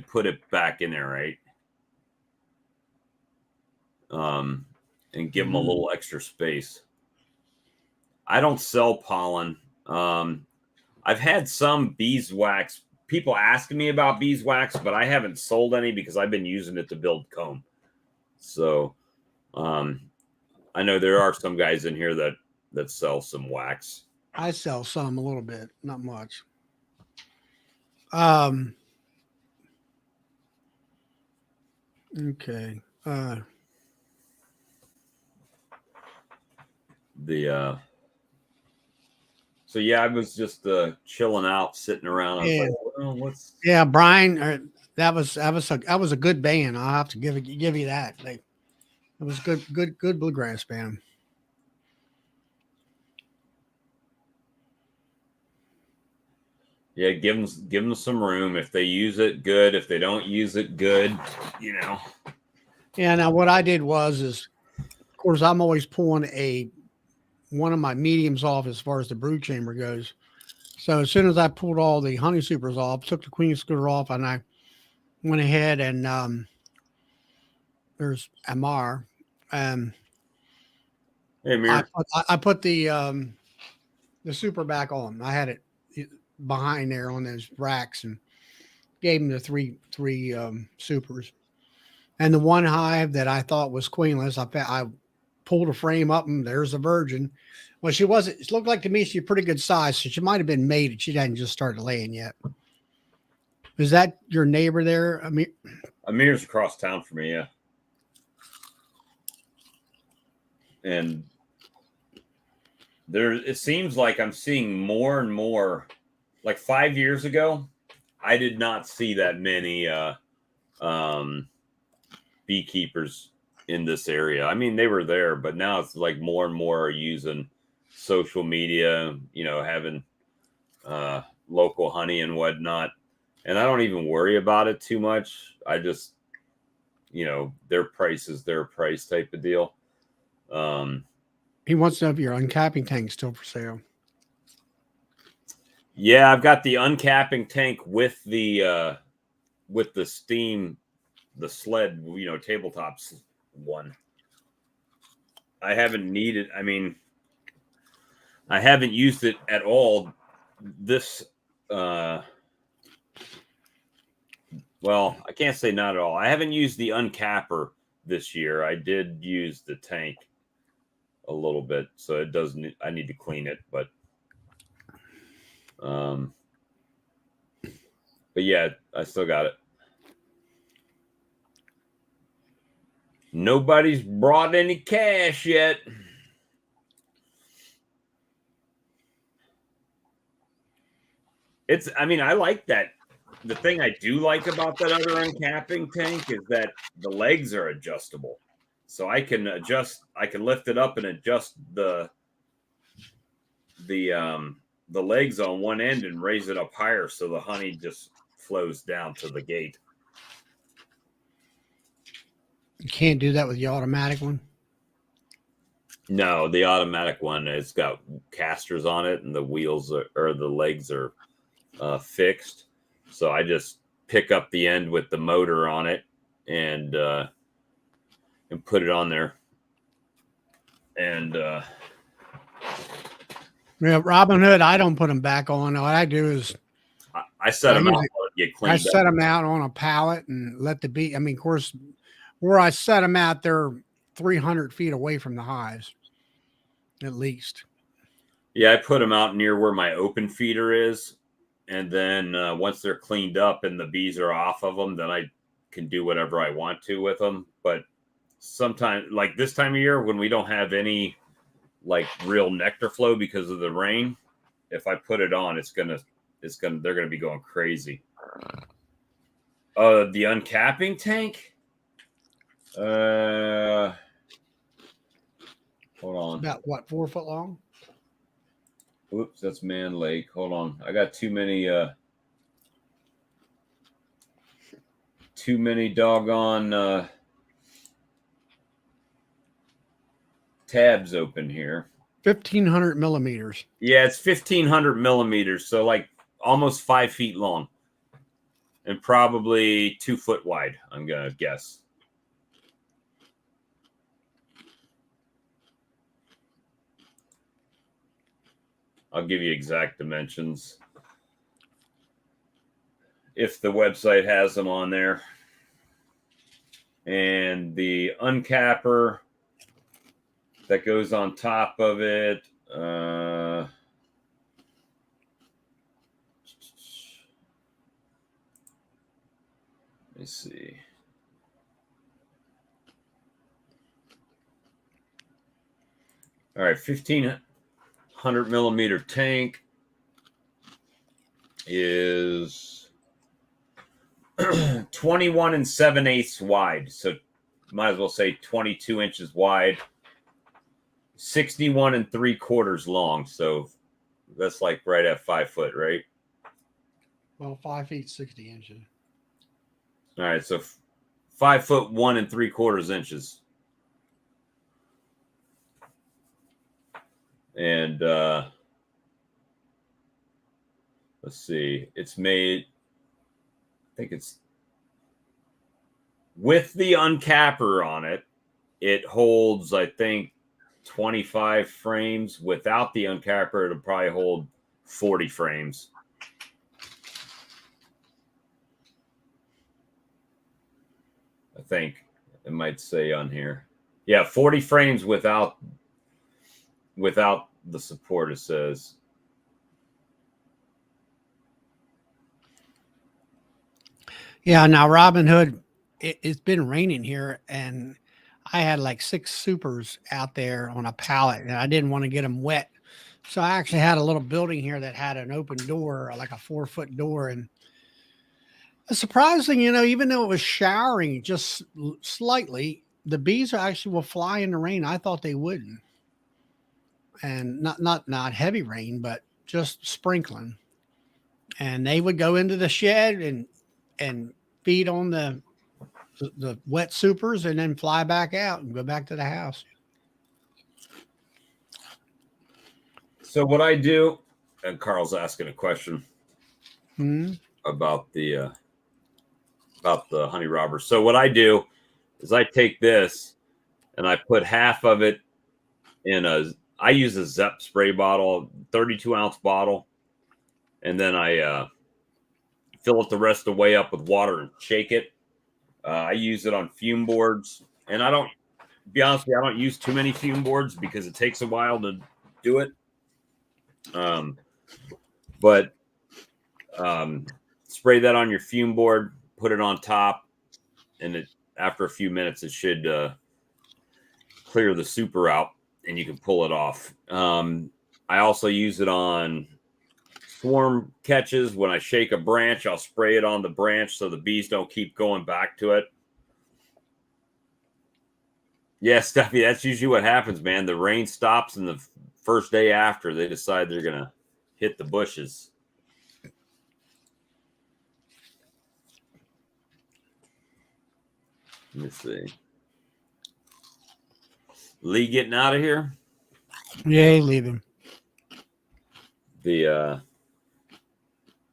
put it back in there, right? And give them a little extra space. I don't sell pollen. I've had some beeswax. People asking me about beeswax, but I haven't sold any because I've been using it to build comb. So I know there are some guys in here that sell some wax. I sell some a little bit, not much. Okay. So yeah, I was just chilling out, sitting around. I was like, well, yeah, Brian, that was a good band. I'll have to give you that. It was good bluegrass band. Yeah, give them some room. If they use it, good. If they don't use it, good. Yeah. Now what I did was, of course, I'm always pulling one of my mediums off as far as the brood chamber goes. So as soon as I pulled all the honey supers off, took the queen scooter off, and I went ahead and there's Amar. Hey, Amir. I put the super back on. I had it behind there on those racks and gave him the three supers. And the one hive that I thought was queenless, I pulled a frame up and there's a virgin. Well, she wasn't. It looked like to me she's a pretty good size, so she might have been mated. She hadn't just started laying yet. Is that your neighbor there, Amir? Amir's across town from me, yeah. And it seems like I'm seeing more and more. Like 5 years ago, I did not see that many beekeepers in this area. I mean, they were there, but now it's like more and more are using social media, having local honey and whatnot. And I don't even worry about it too much. I just, their price is their price type of deal. He wants to know if your uncapping tank still for sale. Yeah, I've got the uncapping tank with the steam sled, tabletops one. I haven't needed. I mean, I haven't used it at all. This, well, I can't say not at all. I haven't used the uncapper this year. I did use the tank a little bit, so it doesn't. I need to clean it, but yeah, I still got it. Nobody's brought any cash yet. I mean, I like that. The thing I do like about that other uncapping tank is that the legs are adjustable. So I can lift it up and adjust the legs on one end and raise it up higher so the honey just flows down to the gate. You can't do that with the automatic one? No, the automatic one, it's got casters on it and the wheels or the legs are fixed. So I just pick up the end with the motor on it and put it on there. And yeah, Robin Hood, I don't put them back on. What I do is I set them out, get cleaned. I set them out on a pallet and let the bee. I mean, of course, where I set them out, they're 300 feet away from the hives, at least. Yeah, I put them out near where my open feeder is. And then once they're cleaned up and the bees are off of them, then I can do whatever I want to with them. But sometimes, like this time of year, when we don't have any like real nectar flow because of the rain, if I put it on, they're gonna be going crazy. The uncapping tank. Hold on. About what, 4 foot long? Oops, that's Man Lake. Hold on. I got too many doggone tabs open here. 1,500 millimeters. Yeah, it's 1,500 millimeters. So like almost 5 feet long and probably 2 foot wide, I'm going to guess. I'll give you exact dimensions if the website has them on there. And the uncapper that goes on top of it, let me see. All right, 1,500 millimeter tank is 21 7/8 wide. So might as well say 22 inches wide, 61 3/4 long. So that's like right at 5 foot, right? Well, 5 feet, 60 inches. All right. So 5 foot 1 3/4 inches. And let's see, it's made, I think it's with the uncapper on it, it holds, I think, 25 frames. Without the uncapper, it'll probably hold 40 frames. I think it might say on here. Yeah, 40 frames without the support, it says. Yeah, now Robin Hood, it's been raining here, and I had like 6 supers out there on a pallet, and I didn't want to get them wet. So I actually had a little building here that had an open door, like a 4 foot door. And it's surprising, even though it was showering just slightly, the bees actually will fly in the rain. I thought they wouldn't. And not heavy rain, but just sprinkling. And they would go into the shed and feed on the wet supers and then fly back out and go back to the house. So what I do, and Carl's asking a question about the about the honey robbers. So what I do is I take this and I put half of it in I use a Zep spray bottle, 32-ounce bottle, and then I fill it the rest of the way up with water and shake it. I use it on fume boards, and I don't, to be honest with you, I don't use too many fume boards because it takes a while to do it. But spray that on your fume board, put it on top, and after a few minutes, it should clear the super out, and you can pull it off. I also use it on swarm catches. When I shake a branch, I'll spray it on the branch so the bees don't keep going back to it. Yeah, Steffi, that's usually what happens, man. The rain stops, and the first day after, they decide they're going to hit the bushes. Let me see. Lee getting out of here? Yeah, leaving.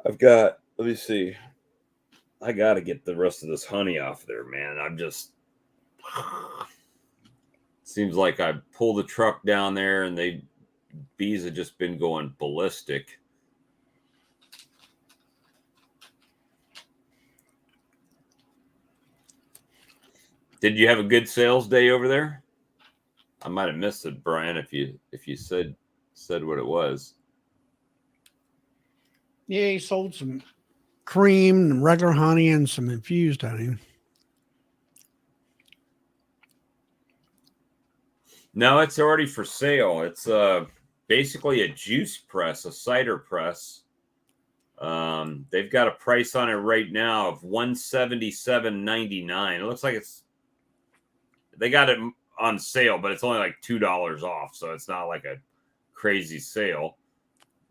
I've got, let me see. I got to get the rest of this honey off there, man. I'm just, seems like I pull the truck down there and bees have just been going ballistic. Did you have a good sales day over there? I might have missed it, Brian, if you said what it was. Yeah, he sold some cream and regular honey and some infused honey. No, it's already for sale. It's basically a juice press, a cider press. They've got a price on it right now of $177.99. It looks like they got it on sale, but it's only like $2 off, so it's not like a crazy sale.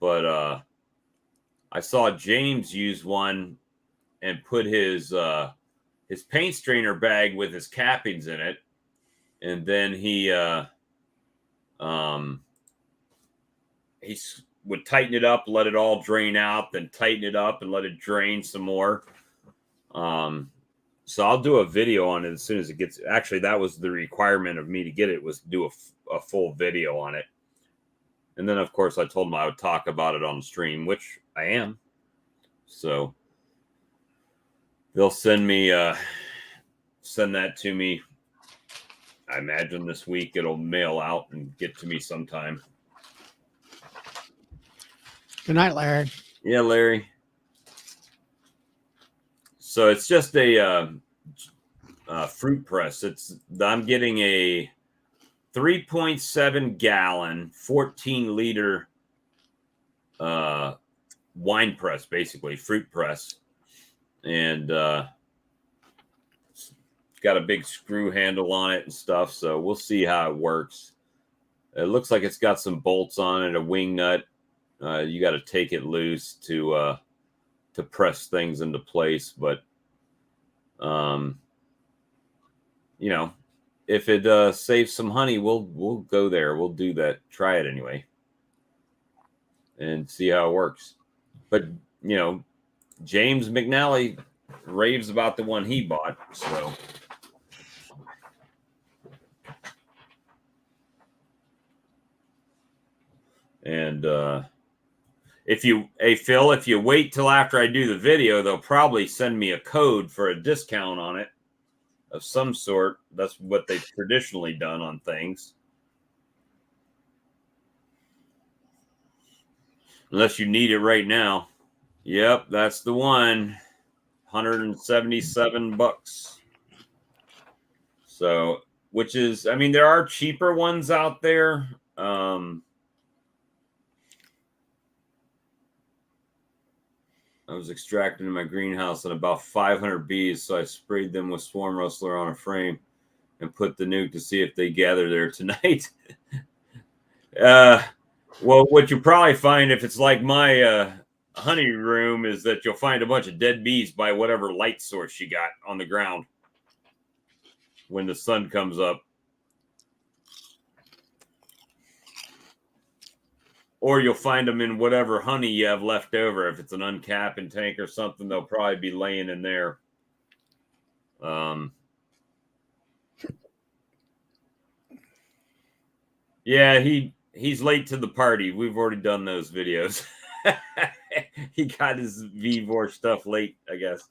But I saw James use one and put his paint strainer bag with his cappings in it, and then he would tighten it up, let it all drain out, then tighten it up and let it drain some more. So I'll do a video on it as soon as it gets. Actually, that was the requirement of me to get it, was to do a full video on it. And then, of course, I told them I would talk about it on the stream, which I am. So they'll send that to me. I imagine this week it'll mail out and get to me sometime. Good night, Larry. Yeah, Larry. So it's just a fruit press. I'm getting a 3.7 gallon, 14 liter wine press, basically fruit press, and it's got a big screw handle on it and stuff. So we'll see how it works. It looks like it's got some bolts on it, a wing nut. You got to take it loose to press things into place, but if it saves some honey, we'll go there. We'll do that. Try it anyway, and see how it works. But James McNally raves about the one he bought. So, and Phil, if you wait till after I do the video, they'll probably send me a code for a discount on it of some sort. That's what they've traditionally done on things. Unless you need it right now. Yep, that's the one. $177. So, which is, I mean, there are cheaper ones out there. I was extracting in my greenhouse and about 500 bees, so I sprayed them with Swarm Rustler on a frame and put the nuke to see if they gather there tonight. Well, what you probably find, if it's like my honey room, is that you'll find a bunch of dead bees by whatever light source you got on the ground when the sun comes up. Or you'll find them in whatever honey you have left over. If it's an uncapping tank or something, they'll probably be laying in there. Yeah, he's late to the party. We've already done those videos. He got his Vivor stuff late, I guess.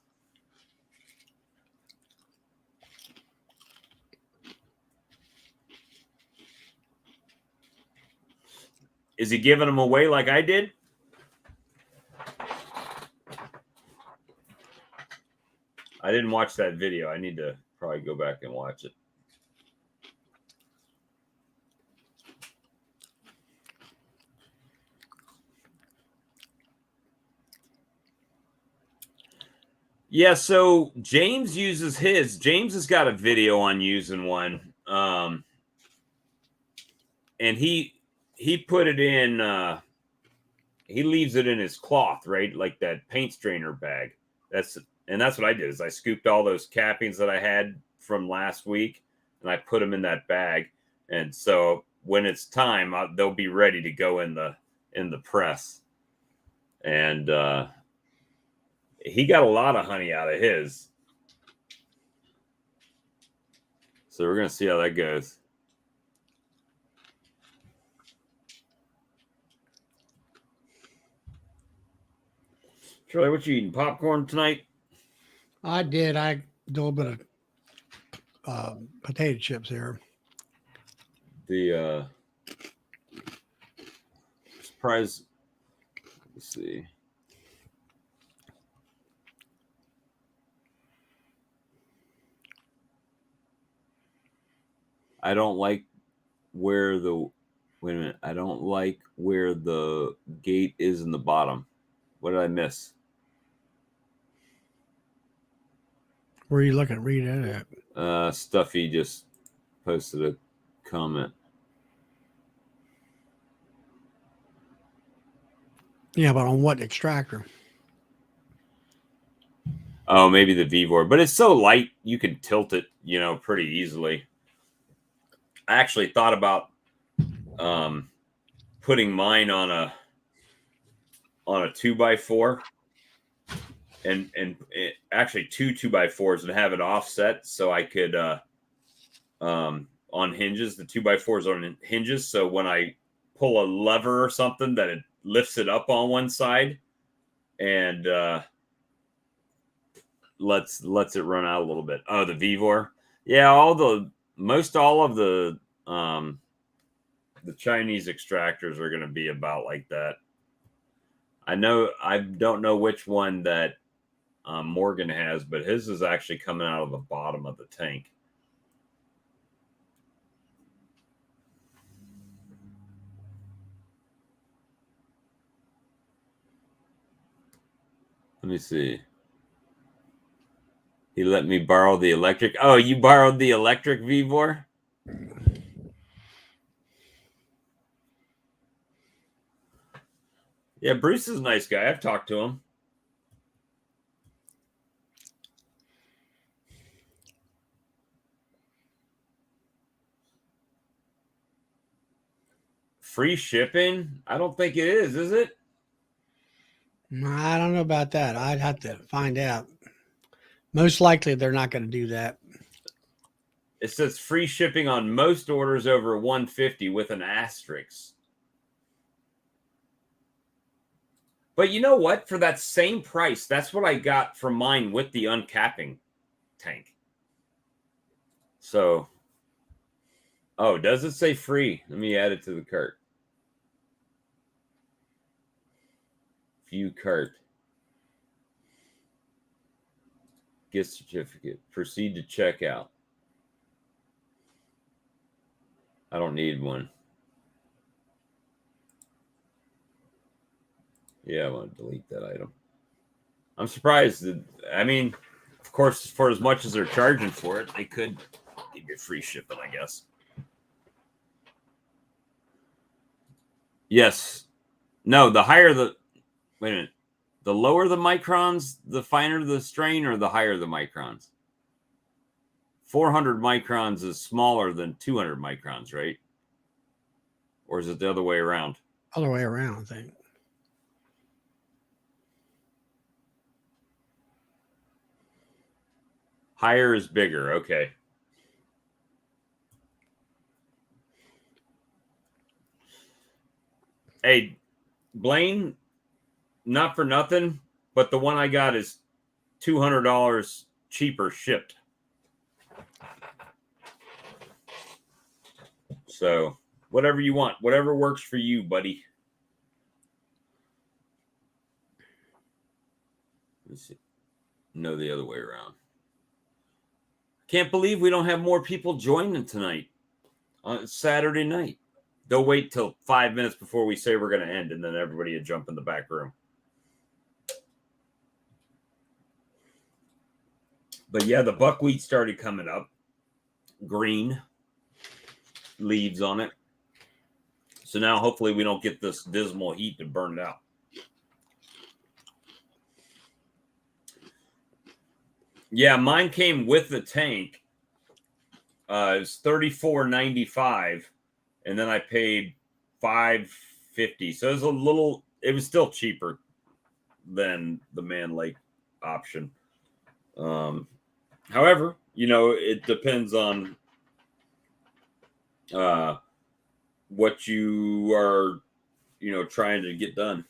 Is he giving them away like I did? I didn't watch that video. I need to probably go back and watch it. Yeah, so James uses his. James has got a video on using one. And he put it in he leaves it in his cloth, right? Like that paint strainer bag. That's what I did is I scooped all those cappings that I had from last week and I put them in that bag. And so when it's time, they'll be ready to go in the press. And he got a lot of honey out of his. So we're going to see how that goes. Charlie, what you eating? Popcorn tonight? I did. I did a little bit of potato chips here. The surprise. Let's see. I don't like where the wait a minute. I don't like where the gate is in the bottom. What did I miss? Where are you looking? Read it at. Stuffy just posted a comment. Yeah, but on what extractor? Oh, maybe the Vivor, but it's so light you can tilt it, pretty easily. I actually thought about putting mine on a 2x4 and actually 2 2x4s and have it offset so I could on hinges. The 2x4s on hinges, so when I pull a lever or something, that it lifts it up on one side and lets it run out a little bit. Oh, the Vivor, yeah, all of the Chinese extractors are going to be about like that. I don't know which one that Morgan has, but his is actually coming out of the bottom of the tank. Let me see. He let me borrow the electric. Oh, you borrowed the electric Vivor? Yeah, Bruce is a nice guy. I've talked to him. Free shipping? I don't think it is it? I don't know about that. I'd have to find out. Most likely, they're not going to do that. It says free shipping on most orders over $150 with an asterisk. But you know what? For that same price, that's what I got for mine with the uncapping tank. So, oh, does it say free? Let me add it to the cart. View cart. Gift certificate. Proceed to checkout. I don't need one. Yeah, I want to delete that item. I'm surprised that, I mean, of course, for as much as they're charging for it, they could give you free shipping, I guess. Yes. No, the higher the, wait a minute. The lower the microns, the finer the strain, or the higher the microns? 400 microns is smaller than 200 microns, right? Or is it the other way around? Other way around, I think. Higher is bigger. Okay. Hey, Blaine, not for nothing, but the one I got is $200 cheaper shipped. So whatever you want, whatever works for you, buddy. Let's see. No, the other way around. Can't believe we don't have more people joining tonight on Saturday night. They'll wait till 5 minutes before we say we're going to end, and then everybody will jump in the back room. But yeah, the buckwheat started coming up. Green leaves on it. So now hopefully we don't get this dismal heat to burn it out. Yeah, mine came with the tank. It was $34.95, and then I paid $5.50. So it was still cheaper than the Man Lake option. However, it depends on what you are, trying to get done.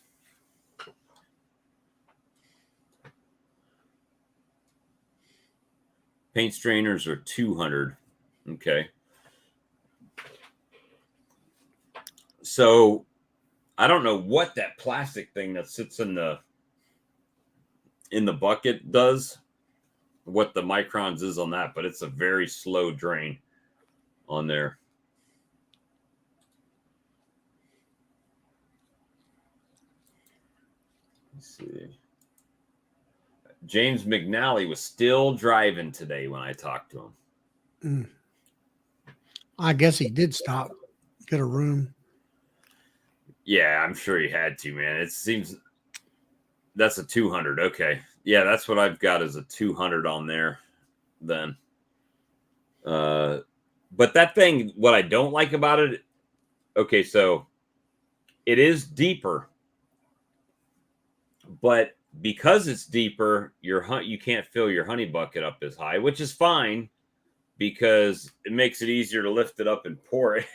Paint strainers are $200. Okay. So I don't know what that plastic thing that sits in the bucket does, what the microns is on that, but it's a very slow drain on there. Let's see. James McNally was still driving today when I talked to him. I guess he did stop, get a room. Yeah, I'm sure he had to, man. It seems that's a 200. Okay. Yeah, that's what I've got is a 200 on there then. But that thing, what I don't like about it, okay, so it is deeper, but because it's deeper, you can't fill your honey bucket up as high, which is fine because it makes it easier to lift it up and pour it.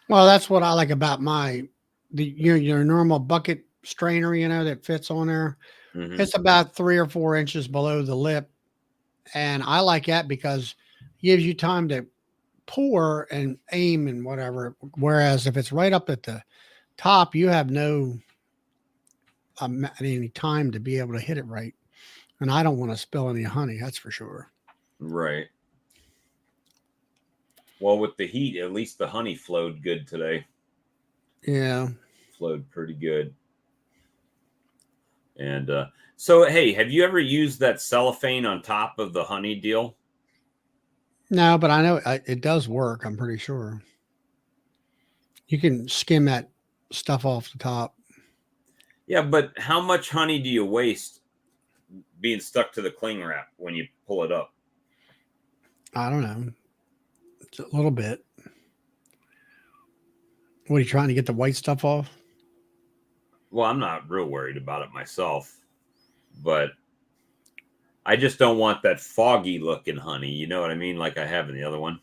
Well, that's what I like about your normal bucket strainer, that fits on there. Mm-hmm. It's about 3 or 4 inches below the lip. And I like that because it gives you time to pour and aim and whatever. Whereas if it's right up at the top, you have no any time to be able to hit it right. And I don't want to spill any honey, that's for sure. Right. Well, with the heat, at least the honey flowed good today. Yeah. Flowed pretty good. And so, hey, have you ever used that cellophane on top of the honey deal? No, but I know it does work. I'm pretty sure. You can skim that stuff off the top. Yeah, but how much honey do you waste being stuck to the cling wrap when you pull it up? I don't know. It's a little bit. What are you trying to get the white stuff off? Well, I'm not real worried about it myself, but I just don't want that foggy looking honey. You know what I mean? Like I have in the other one.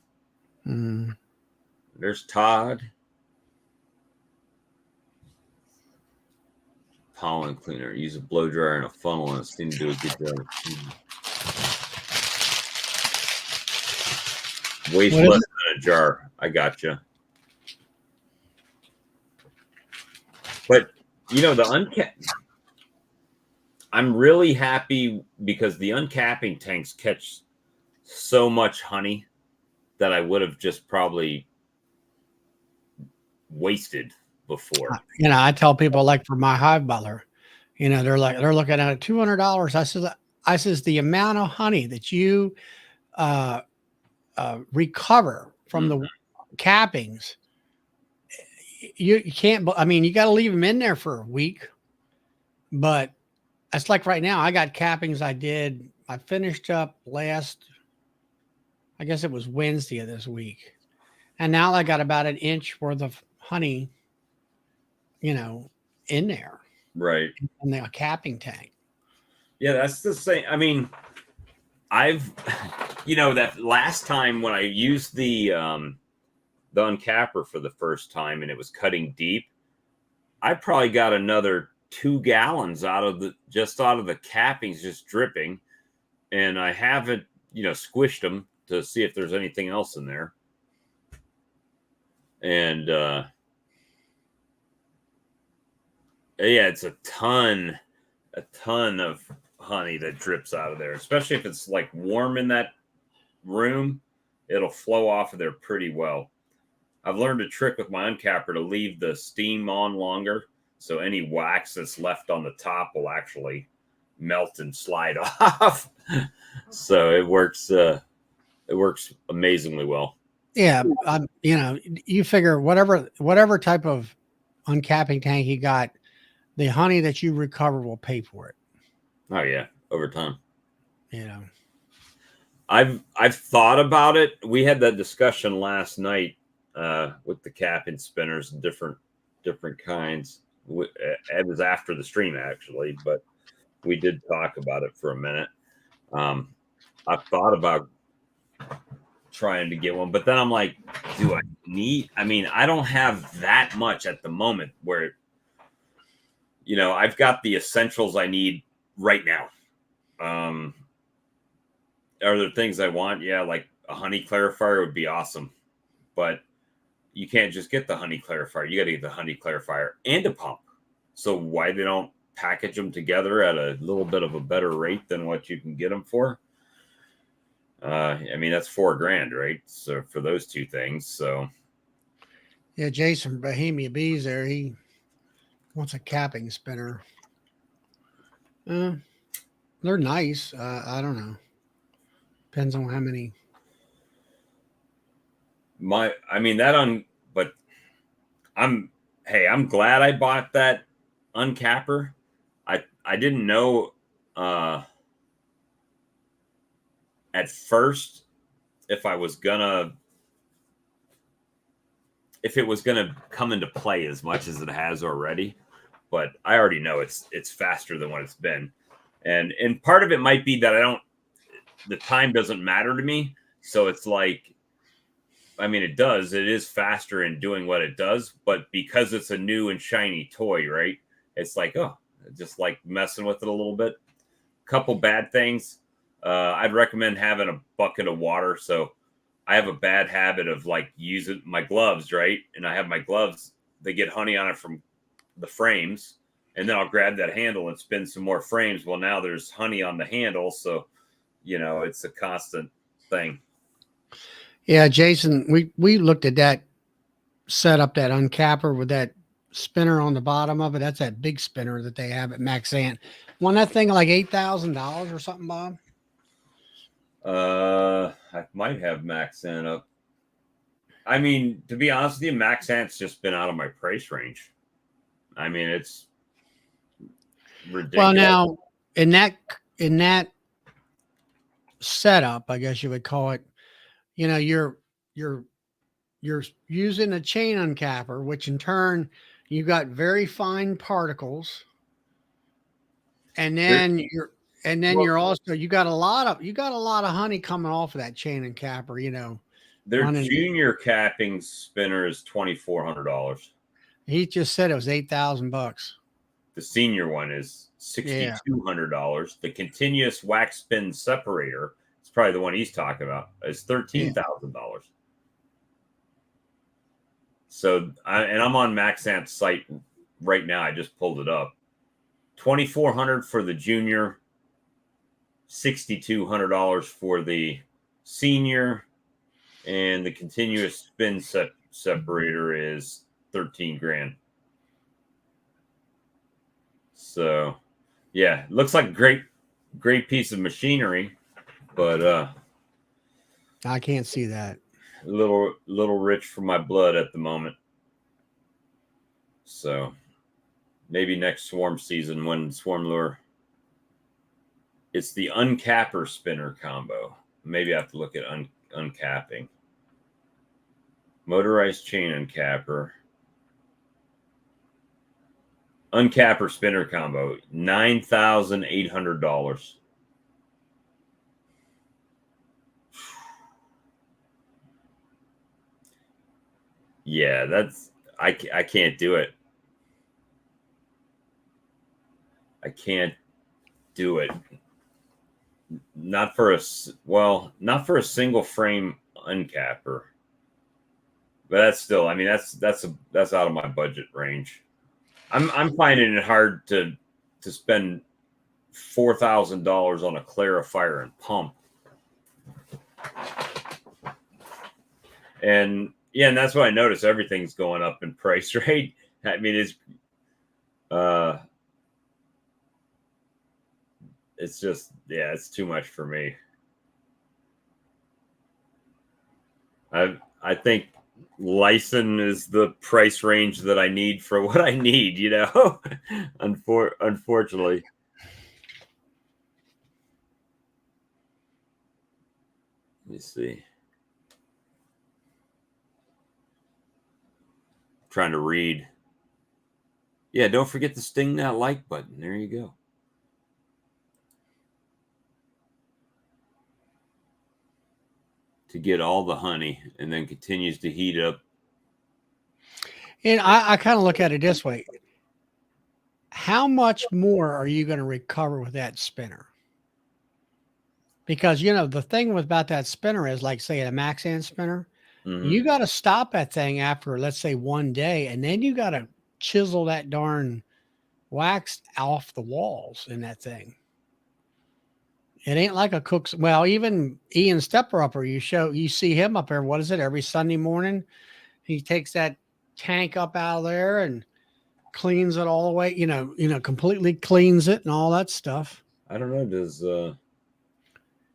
Mm. There's Todd. Pollen cleaner. Use a blow dryer and a funnel and it seemed to do a good job. Waste less than a jar. I gotcha. But the uncap. I'm really happy because the uncapping tanks catch so much honey that I would have just probably wasted before. I tell people like for my hive butler, they're looking at $200. I says the amount of honey that you recover from the cappings, you can't. I mean, you got to leave them in there for a week, but that's like right now. I got cappings. I finished up I guess it was Wednesday of this week, and now I got about an inch worth of honey, in there. Right. In the capping tank. Yeah, that's the same. I mean, I've, that last time when I used the uncapper for the first time and it was cutting deep, I probably got another 2 gallons out of the cappings just dripping, and I haven't, squished them to see if there's anything else in there. And yeah, it's a ton of honey that drips out of there, especially if it's like warm in that room. It'll flow off of there pretty well. I've learned a trick with my uncapper to leave the steam on longer, so any wax that's left on the top will actually melt and slide off. So it works amazingly well. Yeah, you figure whatever type of uncapping tank you got, the honey that you recover will pay for it. Oh yeah, over time. I've thought about it. We had that discussion last night with the capping spinners and different kinds. It was after the stream actually, but we did talk about it for a minute. I've thought about trying to get one, but then I'm like, do I need? I mean, I don't have that much at the moment where, I've got the essentials I need right now. Are there things I want? Yeah, like a honey clarifier would be awesome, but you can't just get the honey clarifier. You got to get the honey clarifier and a pump. So why they don't package them together at a little bit of a better rate than what you can get them for? I mean, that's $4,000, right? So for those two things. So yeah, Jason Bohemia Bees there, he wants a capping spinner. They're nice. I don't know. Depends on how many. but I'm glad I bought that uncapper. I didn't know at first if it was gonna come into play as much as it has already, but I already know it's faster than what it's been, and part of it might be that the time doesn't matter to me, so it's like, I mean, it is faster in doing what it does, but because it's a new and shiny toy, right? It's like, oh, just like messing with it a little bit. Couple bad things. I'd recommend having a bucket of water. So I have a bad habit of like using my gloves, right? And I have my gloves, they get honey on it from the frames, and then I'll grab that handle and spin some more frames. Well, now there's honey on the handle. So, it's a constant thing. Yeah, Jason, we looked at that setup, that uncapper with that spinner on the bottom of it. That's that big spinner that they have at Maxant. Won that thing like $8,000 or something, Bob? I might have Maxant up. I mean, to be honest with you, Maxant's just been out of my price range. I mean, it's ridiculous. Well, now in that setup, I guess you would call it, you're using a chain uncapper, which in turn you got very fine particles, and then you got a lot of honey coming off of that chain uncapper. Their junior capping spinner is $2,400. He just said it was $8,000. The senior one is $6,200. The continuous wax spin separator, it's probably the one he's talking about, is $13,000. So, I'm on Maxant's site right now. I just pulled it up. $2,400 for the junior, $6,200 for the senior, and the continuous spin separator is $13,000. So, yeah, looks like a great piece of machinery, but I can't see that. A little rich for my blood at the moment. So maybe next swarm season when Swarm Lure. It's the uncapper spinner combo. Maybe I have to look at uncapping. Motorized chain uncapper. Uncapper spinner combo, $9,800. Yeah, I can't do it. I can't do it. Not for not for a single frame uncapper. But that's still, I mean, that's out of my budget range. I'm finding it hard to spend $4,000 on a clarifier and pump. And yeah, and that's what I noticed. Everything's going up in price, right? I mean, it's just, yeah, it's too much for me. I think Lyson is the price range that I need for what I need, you know. Unfortunately. Let me see. Trying to read. Yeah, don't forget to sting that like button. There you go. To get all the honey, and then continues to heat up. And I kind of look at it this way. How much more are you going to recover with that spinner? Because, the thing about that spinner is, like, say, a Maxan spinner, you got to stop that thing after, let's say, one day, and then you got to chisel that darn wax off the walls in that thing. It ain't like a cook's. Well, even Ian Stepper Upper, you see him up there. What is it? Every Sunday morning, he takes that tank up out of there and cleans it all the way. Completely cleans it and all that stuff. I don't know. Does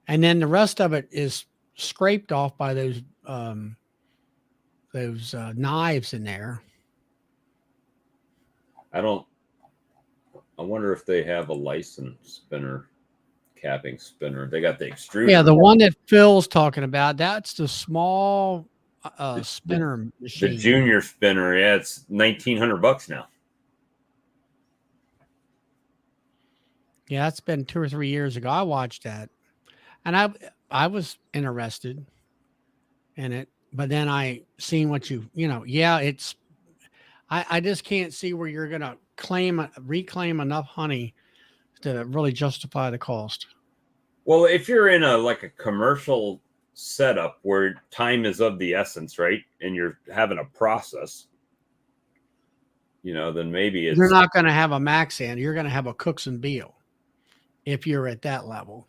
and then the rest of it is scraped off by those knives in there. I wonder if they have a licensed spinner. Capping spinner. They got the extruder. Yeah, the one that Phil's talking about, that's the small spinner machine. The junior spinner, yeah, it's $1,900 now. Yeah, it's been 2 or 3 years ago. I watched that, and I was interested in it, but then I seen what it's. I just can't see where you're gonna reclaim enough honey to really justify the cost. Well, if you're in a commercial setup where time is of the essence, right, and you're having a process, then maybe you're not going to have a Maxan. You're going to have a Cooks and Beal if you're at that level.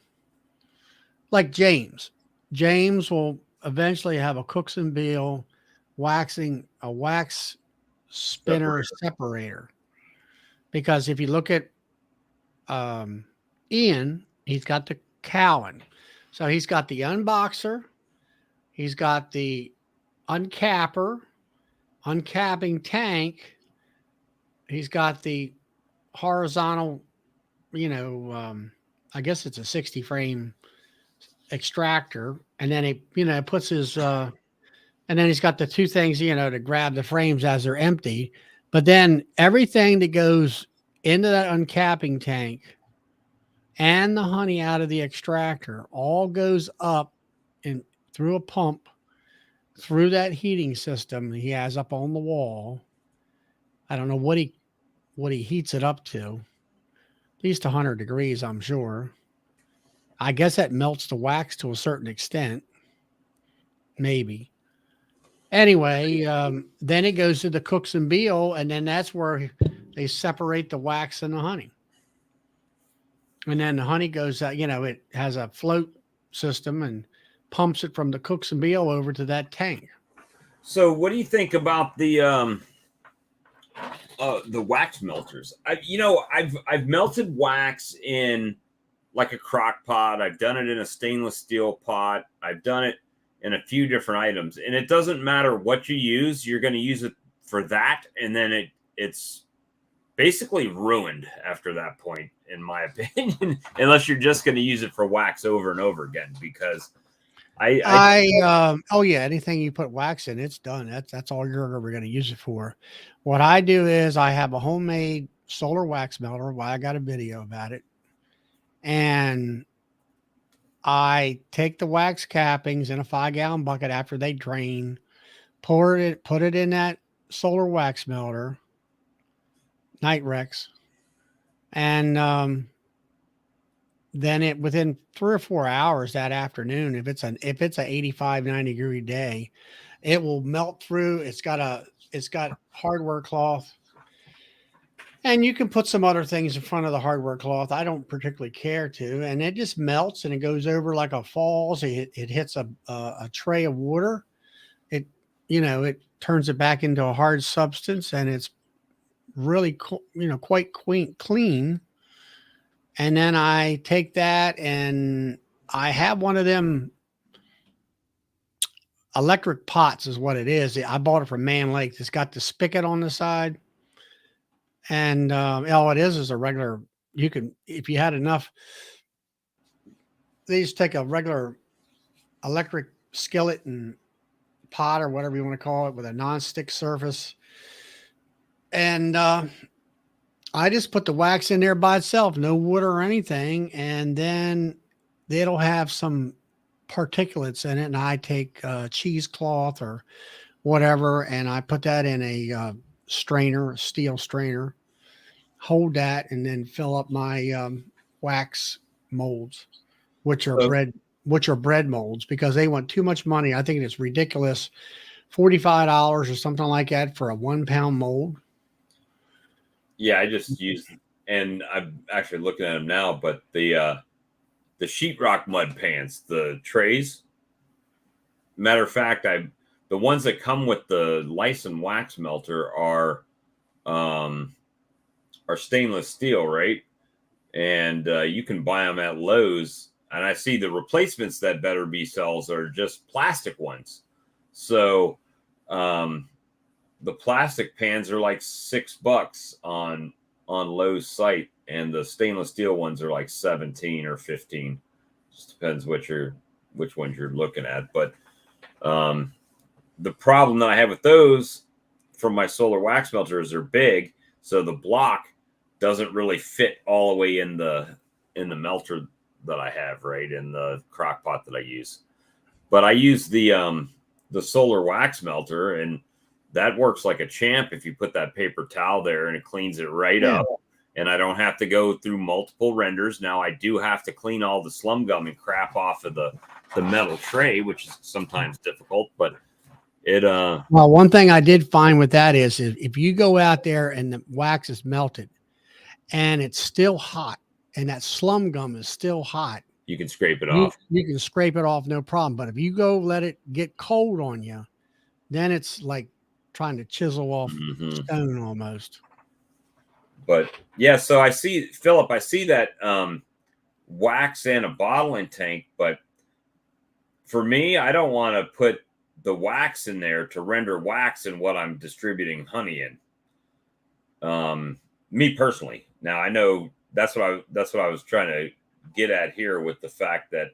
Like James will eventually have a Cooks and Beal wax spinner separator. Because if you look at Ian, he's got the Cowan. So he's got the unboxer, he's got the uncapping tank, he's got the horizontal, I guess it's a 60 frame extractor, and then it puts his and then he's got the two things, to grab the frames as they're empty. But then everything that goes into that uncapping tank and the honey out of the extractor all goes up and through a pump through that heating system he has up on the wall. I don't know what he heats it up to. At least 100 degrees, I'm sure. I guess that melts the wax to a certain extent. Maybe. Anyway, then it goes to the Cooks and Beal, and then that's where they separate the wax and the honey. And then the honey goes out, it has a float system and pumps it from the Cooks and Beal over to that tank. So what do you think about the wax melters? I've melted wax in like a crock pot. I've done it in a stainless steel pot. I've done it in a few different items, and it doesn't matter what you use. You're going to use it for that, and then it's basically ruined after that point, in my opinion, unless you're just going to use it for wax over and over again. Because anything you put wax in, it's done. That's all you're ever going to use it for. What I do is I have a homemade solar wax melter. Why I got a video about it, and I take the wax cappings in a 5-gallon bucket after they drain, put it in that solar wax melter, Night Rex, and then it within 3 or 4 hours that afternoon, if it's a 85, 90 degree day, it will melt through. It's got hardware cloth. And you can put some other things in front of the hardware cloth. I don't particularly care to. And it just melts and it goes over like a falls. It hits a tray of water. It, it turns it back into a hard substance, and it's really, quite clean. And then I take that, and I have one of them electric pots is what it is. I bought it from Man Lake. It's got the spigot on the side. And all it is a regular, if you had enough, they just take a regular electric skillet and pot or whatever you want to call it with a non-stick surface. And I just put the wax in there by itself, no water or anything. And then it'll have some particulates in it. And I take cheesecloth or whatever, and I put that in a strainer, a steel strainer, hold that, and then fill up my wax molds, which are bread molds, because they want too much money. I think it's ridiculous. $45 or something like that for a 1 pound mold. Yeah, I just used, and I'm actually looking at them now, but the sheetrock mud pans, the trays. Matter of fact, the ones that come with the Lyson wax melter are stainless steel, right? And you can buy them at Lowe's. And I see the replacements that Better Bee sells are just plastic ones. So the plastic pans are like $6 on Lowe's site, and the stainless steel ones are like 17 or 15. Just depends which ones you're looking at. But the problem that I have with those from my solar wax melter is they're big, so the block doesn't really fit all the way in the melter that I have, right, in the crock pot that I use. But I use the solar wax melter, and that works like a champ if you put that paper towel there, and it cleans it right up. And I don't have to go through multiple renders. Now I do have to clean all the slum gum and crap off of the metal tray, which is sometimes difficult, but it well, one thing I did find with that is if you go out there and the wax is melted and it's still hot, and that slum gum is still hot, you can scrape it off. You can scrape it off, no problem. But if you go let it get cold on you, then it's like trying to chisel off stone almost. But yeah, so I see, Philip, I see that wax in a bottling tank, but for me, I don't want to put the wax in there to render wax in what I'm distributing honey in. Me personally. Now I know that's what I was trying to get at here with the fact that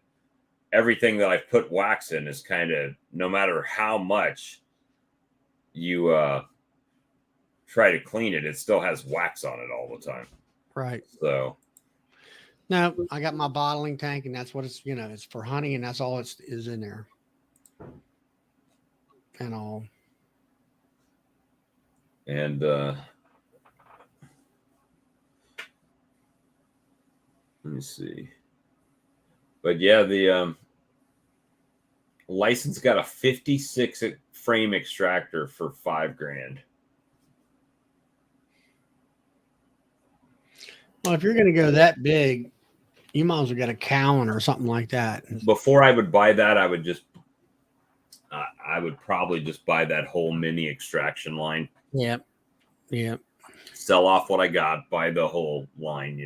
everything that I've put wax in is kind of, no matter how much you try to clean it, it still has wax on it all the time. Right. So no, I got my bottling tank, and that's what it's, it's for honey, and that's all is in there. And all. And let me see. But yeah, the License got a 56 frame extractor for $5,000. Well, if you're going to go that big, you might as well get a Cowan or something like that. Before I would buy that, I would probably just buy that whole mini extraction line. Yep. Sell off what I got, buy the whole line,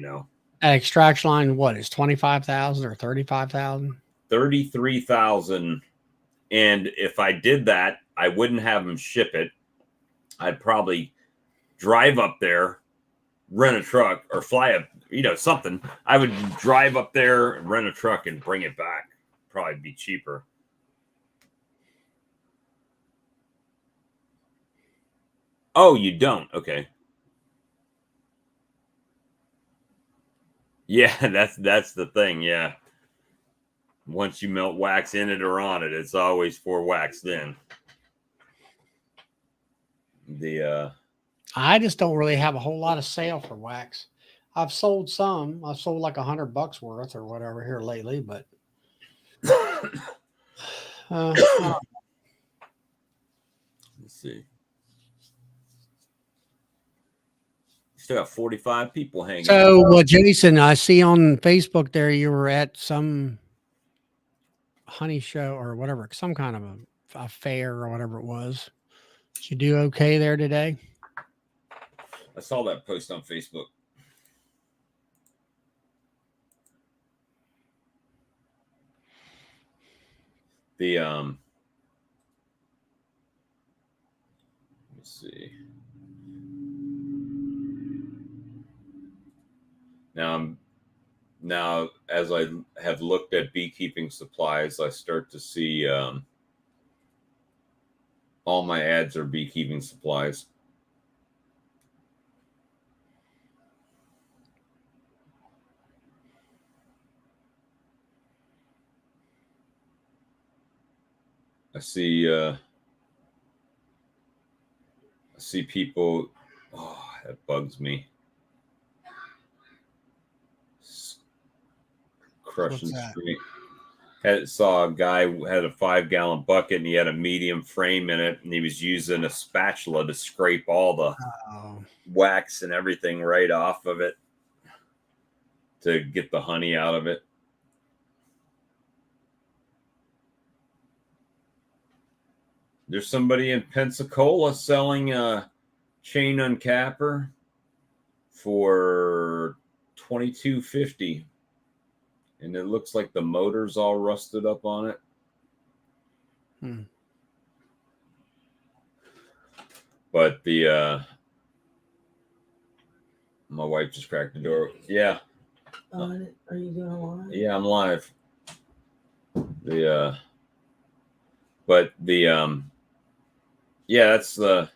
That extraction line, what is 25,000 or 35,000? 33,000. And if I did that, I wouldn't have them ship it. I'd probably drive up there, rent a truck, or fly something. I would drive up there, rent a truck, and bring it back. Probably be cheaper. Oh, you don't? Okay. Yeah, that's the thing. Yeah. Once you melt wax in it or on it, it's always for wax then. I just don't really have a whole lot of sale for wax. I've sold some. I've sold like $100 worth or whatever here lately, but uh, let's see. Still got 45 people hanging. so Jason, I see on Facebook there you were at some honey show or whatever, some kind of a fair or whatever it was. Did you do okay there today? I saw that post on Facebook. Let's see. Now as I have looked at beekeeping supplies, I start to see all my ads are beekeeping supplies. I see people. Oh, that bugs me. Crushing street. Saw a guy who had a 5-gallon bucket and he had a medium frame in it, and he was using a spatula to scrape all the wax and everything right off of it to get the honey out of it. There's somebody in Pensacola selling a chain uncapper for $22.50. And it looks like the motor's all rusted up on it. But my wife just cracked the door. Yeah. Are you doing live? Yeah, I'm live. That's I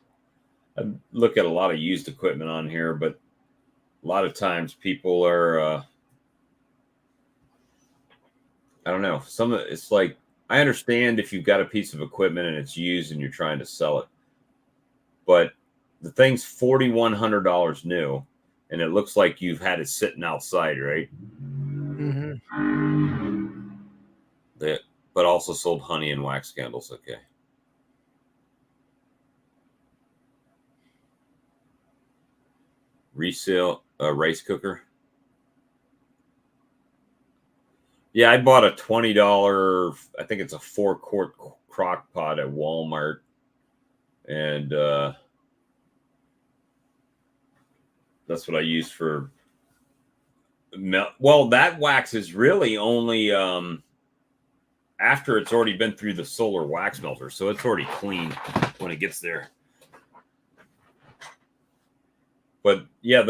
look at a lot of used equipment on here, but a lot of times people are I don't know. It's like, I understand if you've got a piece of equipment and it's used and you're trying to sell it, but the thing's $4,100 new, and it looks like you've had it sitting outside, right? Mm-hmm. But also sold honey and wax candles. Okay. Resale rice cooker. Yeah, I bought a $20, I think it's a 4-quart crock pot at Walmart. And that's what I use for well, that wax is really only after it's already been through the solar wax melter, so it's already clean when it gets there. But yeah,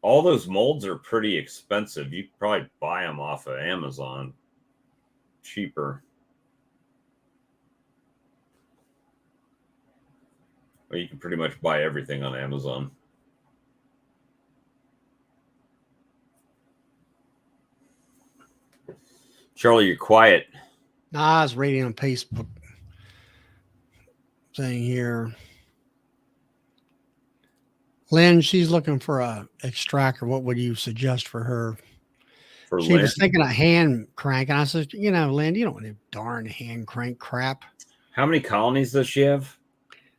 all those molds are pretty expensive. You could probably buy them off of Amazon cheaper. Or you can pretty much buy everything on Amazon. Charlie, you're quiet. Nah, I was reading on Facebook thing here. Lynn, she's looking for a extractor. What would you suggest for her? She was thinking of hand crank, and I said, Lynn, you don't want to darn hand crank crap. How many colonies does she have?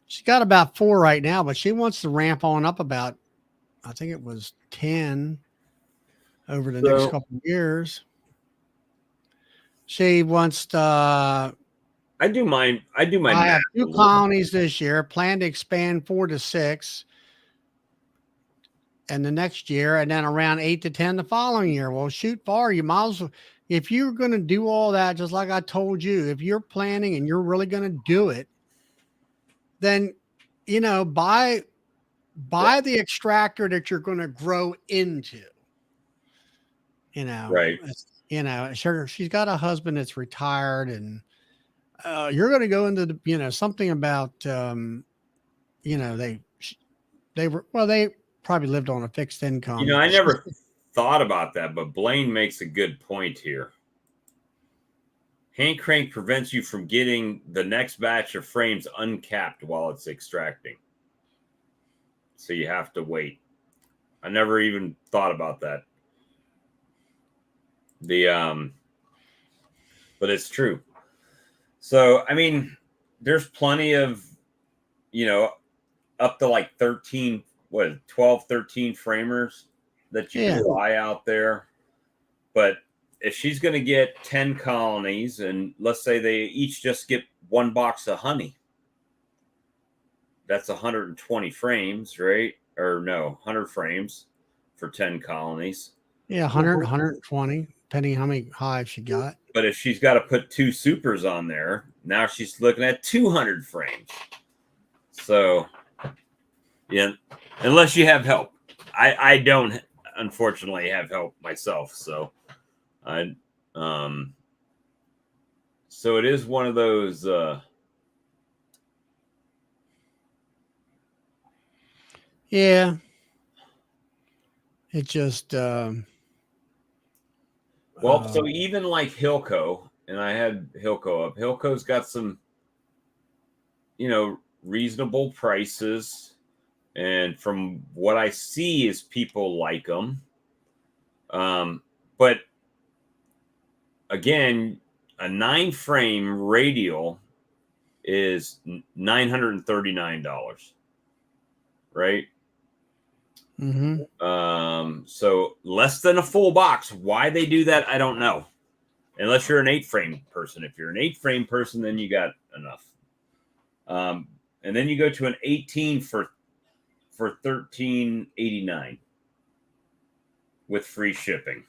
She's got about 4 right now, but she wants to ramp on up about, I think it was 10 over the next couple of years. She wants to. I do mine. I have 2 colonies this year. Plan to expand 4 to 6. And the next year, and then around 8 to 10 the following year. Well, shoot far. You might as well, if you're going to do all that, just like I told you, if you're planning and you're really going to do it, then, buy the extractor that you're going to grow into. Right. Sure, she's got a husband that's retired, and you're going to go into the, something about, they probably lived on a fixed income. I never thought about that, but Blaine makes a good point here. hand crank prevents you from getting the next batch of frames uncapped while it's extracting. So you have to wait. I never even thought about that. But it's true. So, I mean, there's plenty of, up to like 12, 13 framers that you can buy out there. But if she's going to get 10 colonies, and let's say they each just get one box of honey, that's 120 frames, right? Or no, 100 frames for 10 colonies. Yeah, 100, 120, depending how many hives she got. But if she's got to put 2 supers on there, now she's looking at 200 frames. So, yeah, unless you have help. I don't, unfortunately, have help myself. So, so it is one of those. Yeah. It just. Well, so even like Hilco, and I had Hilco up. Hilco's got some, reasonable prices, and from what I see is people like them. But again, a 9-frame radial is $939, right? So less than a full box. Why they do that, I don't know. Unless you're an 8-frame person. If you're an 8-frame person, then you got enough. And then you go to an 18 for $13.89 with free shipping.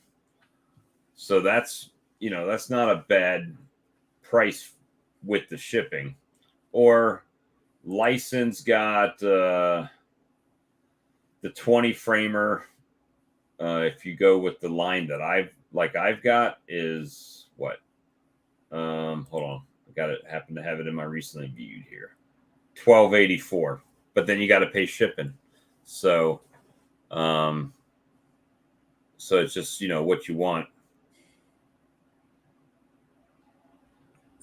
So that's that's not a bad price with the shipping. Or License got the 20 framer. If you go with the line that I've got is what? Hold on, happen to have it in my recently viewed here. $12.84, but then you got to pay shipping. So, so it's just what you want.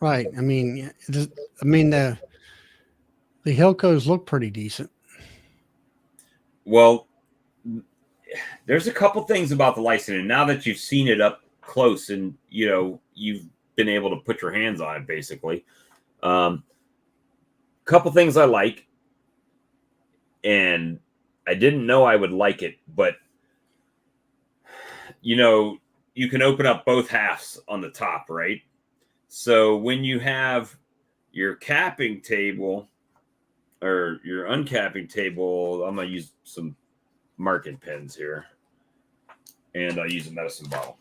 Right. I mean, the Hilcos look pretty decent. Well, there's a couple things about the licensing. Now that you've seen it up close and you've been able to put your hands on it, basically. Couple things I like, and I didn't know I would like it, but you can open up both halves on the top, right? So when you have your capping table or your uncapping table, I'm going to use some marking pens here, and I'll use a medicine bottle.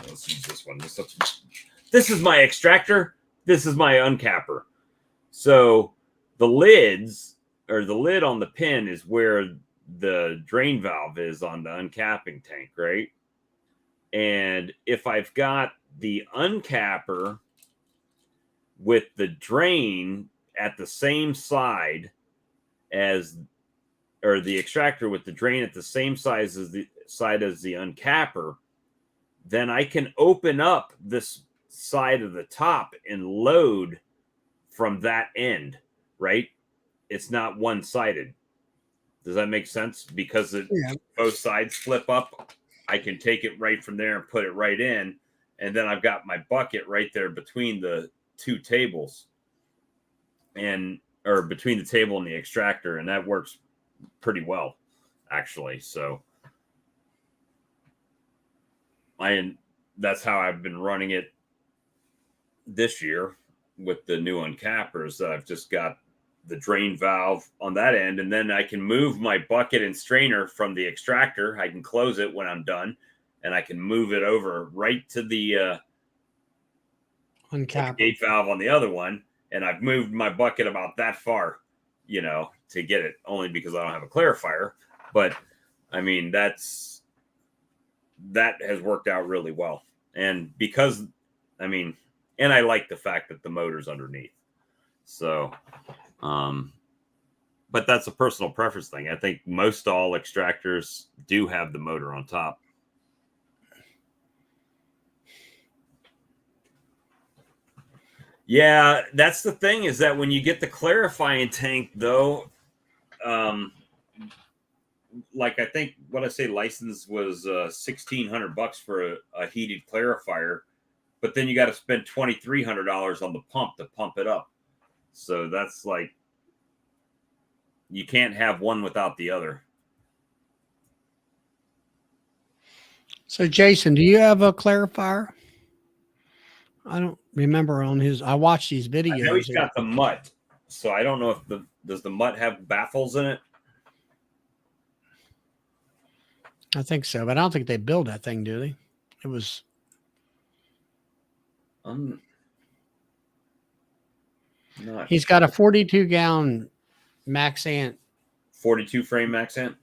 Let's use this one. This is my extractor. This is my uncapper. So the lids, or the lid on the pin, is where the drain valve is on the uncapping tank, right? And if I've got the uncapper with the drain at the same side as, or the extractor with the drain at the same size as the uncapper, then I can open up this side of the top and load from that end, right? It's not one-sided. Does that make sense? Because both sides flip up, I can take it right from there and put it right in, and then I've got my bucket right there between the 2 tables, or between the table and the extractor, and that works pretty well, actually. So that's how I've been running it this year with the new uncappers. That I've just got the drain valve on that end, and then I can move my bucket and strainer from the extractor. I can close it when I'm done, and I can move it over right to the gate valve on the other one, and I've moved my bucket about that far, to get it, only because I don't have a clarifier. But I mean, that has worked out really well. And because, and I like the fact that the motor's underneath. So, but that's a personal preference thing. I think most all extractors do have the motor on top. Yeah, that's the thing, is that when you get the clarifying tank, though, like I think what I say license was $1,600 for a heated clarifier, but then you got to spend $2,300 on the pump to pump it up. So that's like, you can't have one without the other. So, Jason, do you have a clarifier? I don't remember on his. I watched these videos. I know he's got the mutt, so I don't know if does the mutt have baffles in it. I think so, but I don't think they build that thing, do they? It was. I'm not. He's got a 42-gallon Maxant. 42 frame Maxant.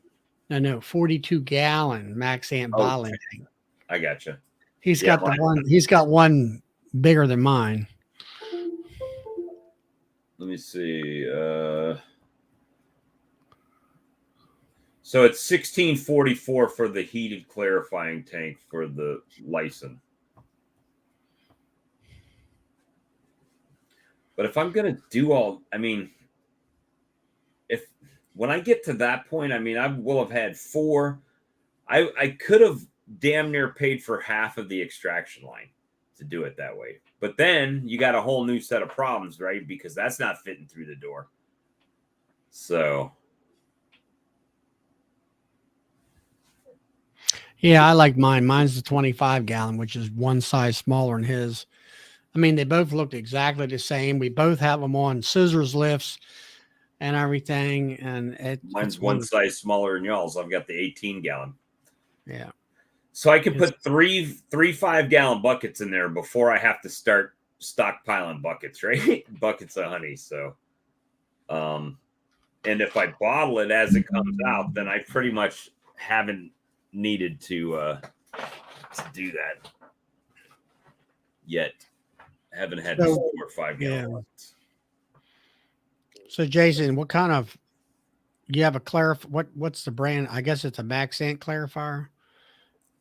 No, 42-gallon Maxant bottling tank. I gotcha. He's got the one. He's got one bigger than mine. Let me see. So it's $1,644 for the heated clarifying tank for the license. But if I'm gonna do all, I mean, when I get to that point, I mean, I will have had 4. I could have damn near paid for half of the extraction line to do it that way. But then you got a whole new set of problems, right? Because that's not fitting through the door. So. Yeah, I like mine. Mine's the 25-gallon, which is one size smaller than his. I mean, they both looked exactly the same. We both have them on scissors lifts and everything. And mine's one size smaller than y'all's. I've got the 18-gallon. Yeah. So I can put three 5-gallon buckets in there before I have to start stockpiling buckets, right? Buckets of honey. So, and if I bottle it as it comes out, then I pretty much haven't needed to do that yet. I haven't had 4 or 5 gallon buckets. So Jason, what kind of, you have a what's the brand? I guess it's a Maxant clarifier,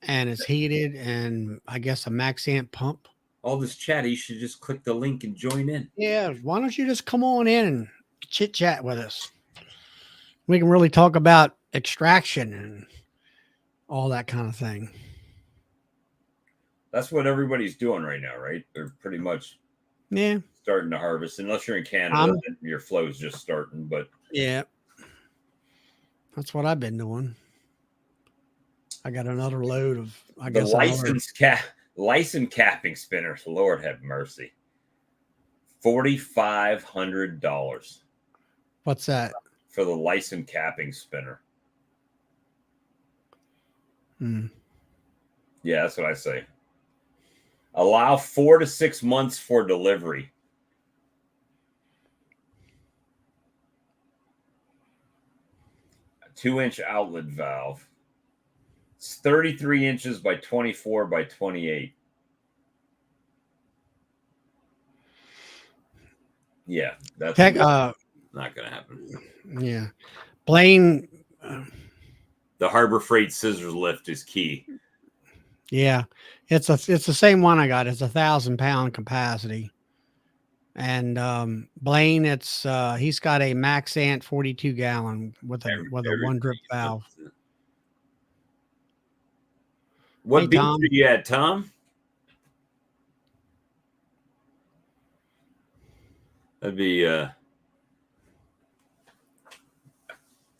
and it's heated, and I guess a Maxant pump. All this chat, you should just click the link and join in. Yeah, why don't you just come on in and chit chat with us? We can really talk about extraction and all that kind of thing. That's what everybody's doing right now, right? They're pretty much starting to harvest, unless you're in Canada, then your flow is just starting. But yeah, that's what I've been doing. I got another load of, I guess, license capping spinners. Lord have mercy. $4,500. What's that? For the license capping spinner. Yeah, that's what I say. Allow 4 to 6 months for delivery. A 2-inch outlet valve. It's 33 inches by 24 by 28. Yeah, that's not going to happen. Yeah. Blaine. The Harbor Freight scissors lift is key. Yeah. It's the same one I got. It's 1,000-pound capacity. And Blaine, he's got a Maxant 42-gallon with a 1-drip valve. What beach are you at, Tom? That'd be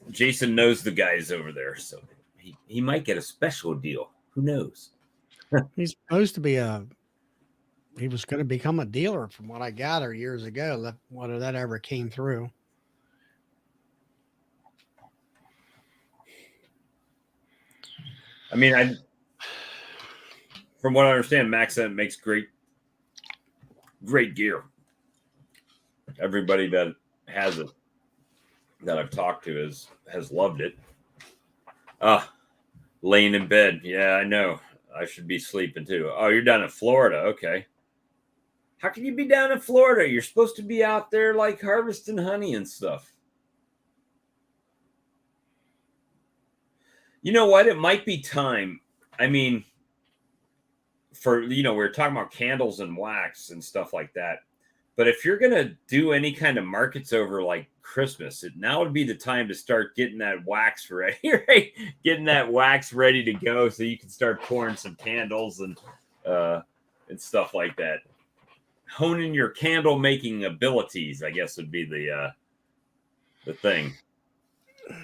Jason knows the guys over there, so he might get a special deal. Who knows? He's supposed to be he was going to become a dealer from what I gather years ago. Whether that ever came through. I mean, from what I understand, Maxant makes great gear. Everybody that has it that I've talked to has loved it. Laying in bed. Yeah, I know. I should be sleeping too. Oh, you're down in Florida. Okay. How can you be down in Florida? You're supposed to be out there like harvesting honey and stuff. You know what? It might be time. I mean, we were talking about candles and wax and stuff like that. But if you're gonna do any kind of markets over like Christmas, now would be the time to start getting that wax ready, right? Getting that wax ready to go, so you can start pouring some candles and stuff like that. Honing your candle making abilities, I guess, would be the thing.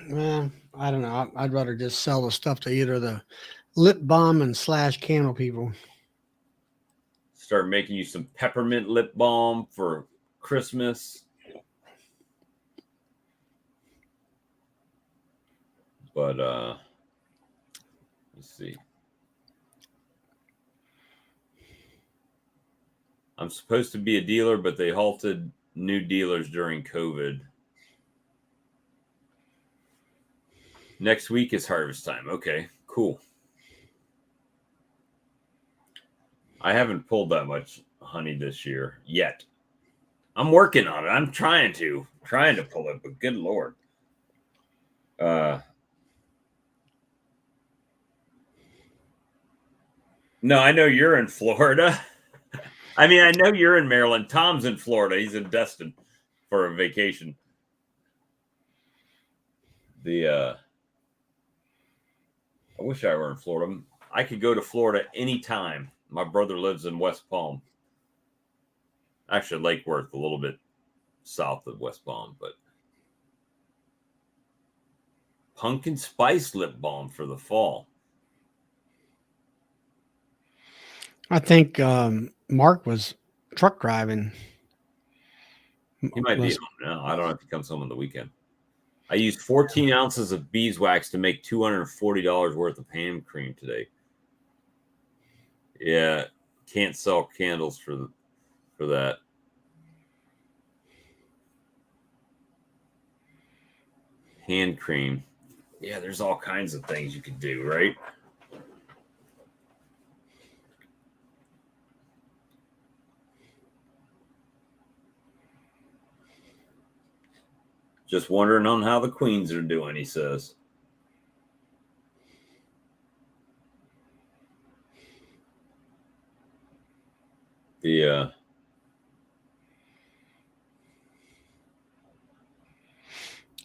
Well, I don't know. I'd rather just sell the stuff to either the lip balm and / candle people. Start making you some peppermint lip balm for Christmas. But let's see. I'm supposed to be a dealer, but they halted new dealers during COVID. Next week is harvest time. Okay, cool. I haven't pulled that much honey this year yet. I'm working on it. I'm trying to pull it, but good Lord. No, I know you're in Florida. I mean, I know you're in Maryland. Tom's in Florida. He's in Destin for a vacation. I wish I were in Florida. I could go to Florida anytime. My brother lives in West Palm. Actually, Lake Worth, a little bit south of West Palm, but pumpkin spice lip balm for the fall. I think Mark was truck driving. He might be home now. I don't know if he comes home on the weekend. I used 14 ounces of beeswax to make $240 worth of hand cream today. Yeah, can't sell candles for that. Hand cream. Yeah, there's all kinds of things you could do, right? Just wondering on how the queens are doing, he says.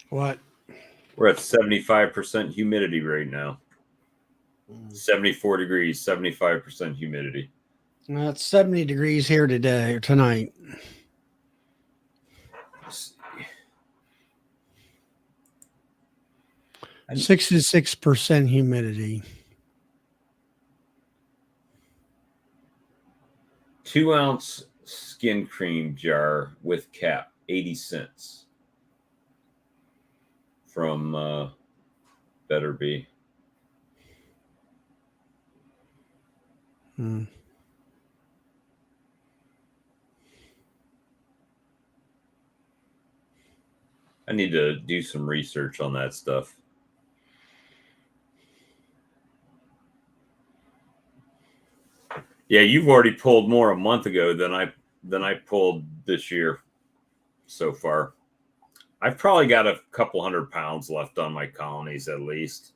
What? We're at 75% humidity right now. 74 degrees, 75% humidity. Well, it's 70 degrees here today or tonight. 66% humidity. 2-ounce skin cream jar with cap, 80 cents from Better Be. I need to do some research on that stuff. Yeah, you've already pulled more a month ago than I pulled this year so far. I've probably got a couple 100 pounds left on my colonies at least.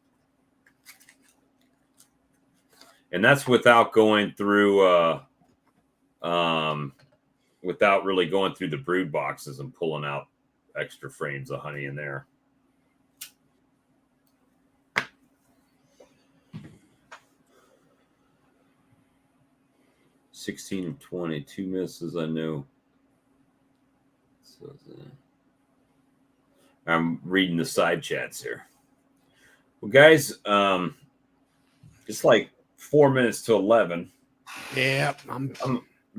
And that's without going through without really going through the brood boxes and pulling out extra frames of honey in there. $16 of 20, 2 misses, I know. So, I'm reading the side chats here. Well, guys, it's like 4 minutes to 11. Yeah, I'm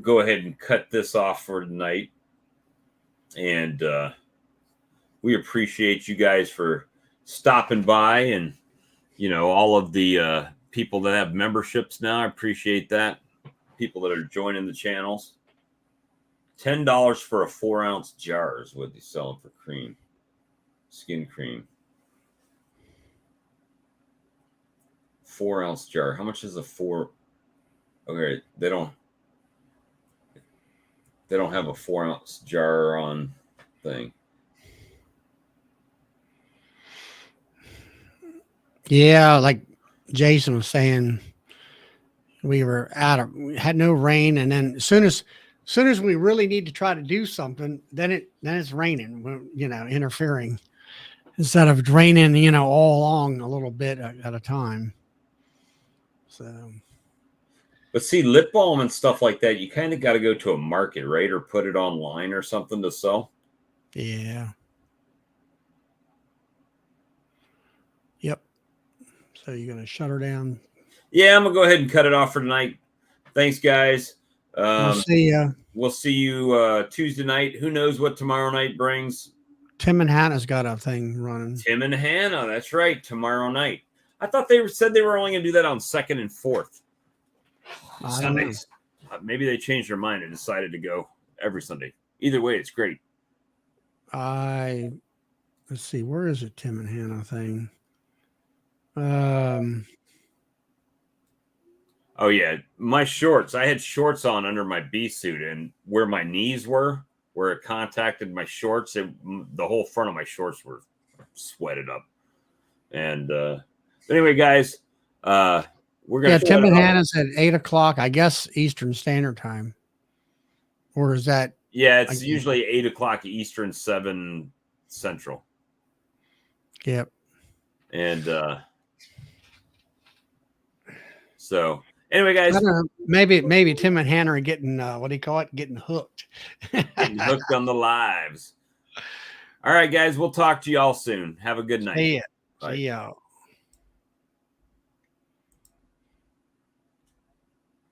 go ahead and cut this off for tonight. And we appreciate you guys for stopping by, and all of the people that have memberships now. I appreciate that. People that are joining the channels. $10 for a 4-ounce jar is what they sell for cream, skin cream. 4-ounce jar. How much is a 4? Okay, they don't have a 4-ounce jar on thing. Yeah, like Jason was saying, we had no rain, and then as soon as soon as we really need to try to do something, then it's raining, interfering instead of draining, all along a little bit at a time. So, But see, lip balm and stuff like that, you kind of got to go to a market, right? Or put it online or something to sell. yeah. Yep. So you're going to shut her down. Yeah, I'm going to go ahead and cut it off for tonight. Thanks, guys. We'll see you. We'll see you Tuesday night. Who knows what tomorrow night brings? Tim and Hannah's got a thing running. Tim and Hannah. That's right. Tomorrow night. I thought they said they were only going to do that on 2nd and 4th. Sundays. Maybe they changed their mind and decided to go every Sunday. Either way, it's great. Let's see. Where is it? Tim and Hannah thing. Oh yeah, my shorts. I had shorts on under my bee suit, and where my knees were, where it contacted my shorts, the whole front of my shorts were sweated up. And anyway, guys, we're gonna. Yeah, Tim and Hannah's at 8:00, I guess, Eastern Standard Time. Or is that? Yeah, it's usually 8:00 Eastern, 7 Central. Yep. And so. Anyway, guys, maybe Tim and Hannah are getting what do you call it? Getting hooked. Getting hooked on the lives. All right, guys, we'll talk to you all soon. Have a good night. See ya. Bye. See y'all.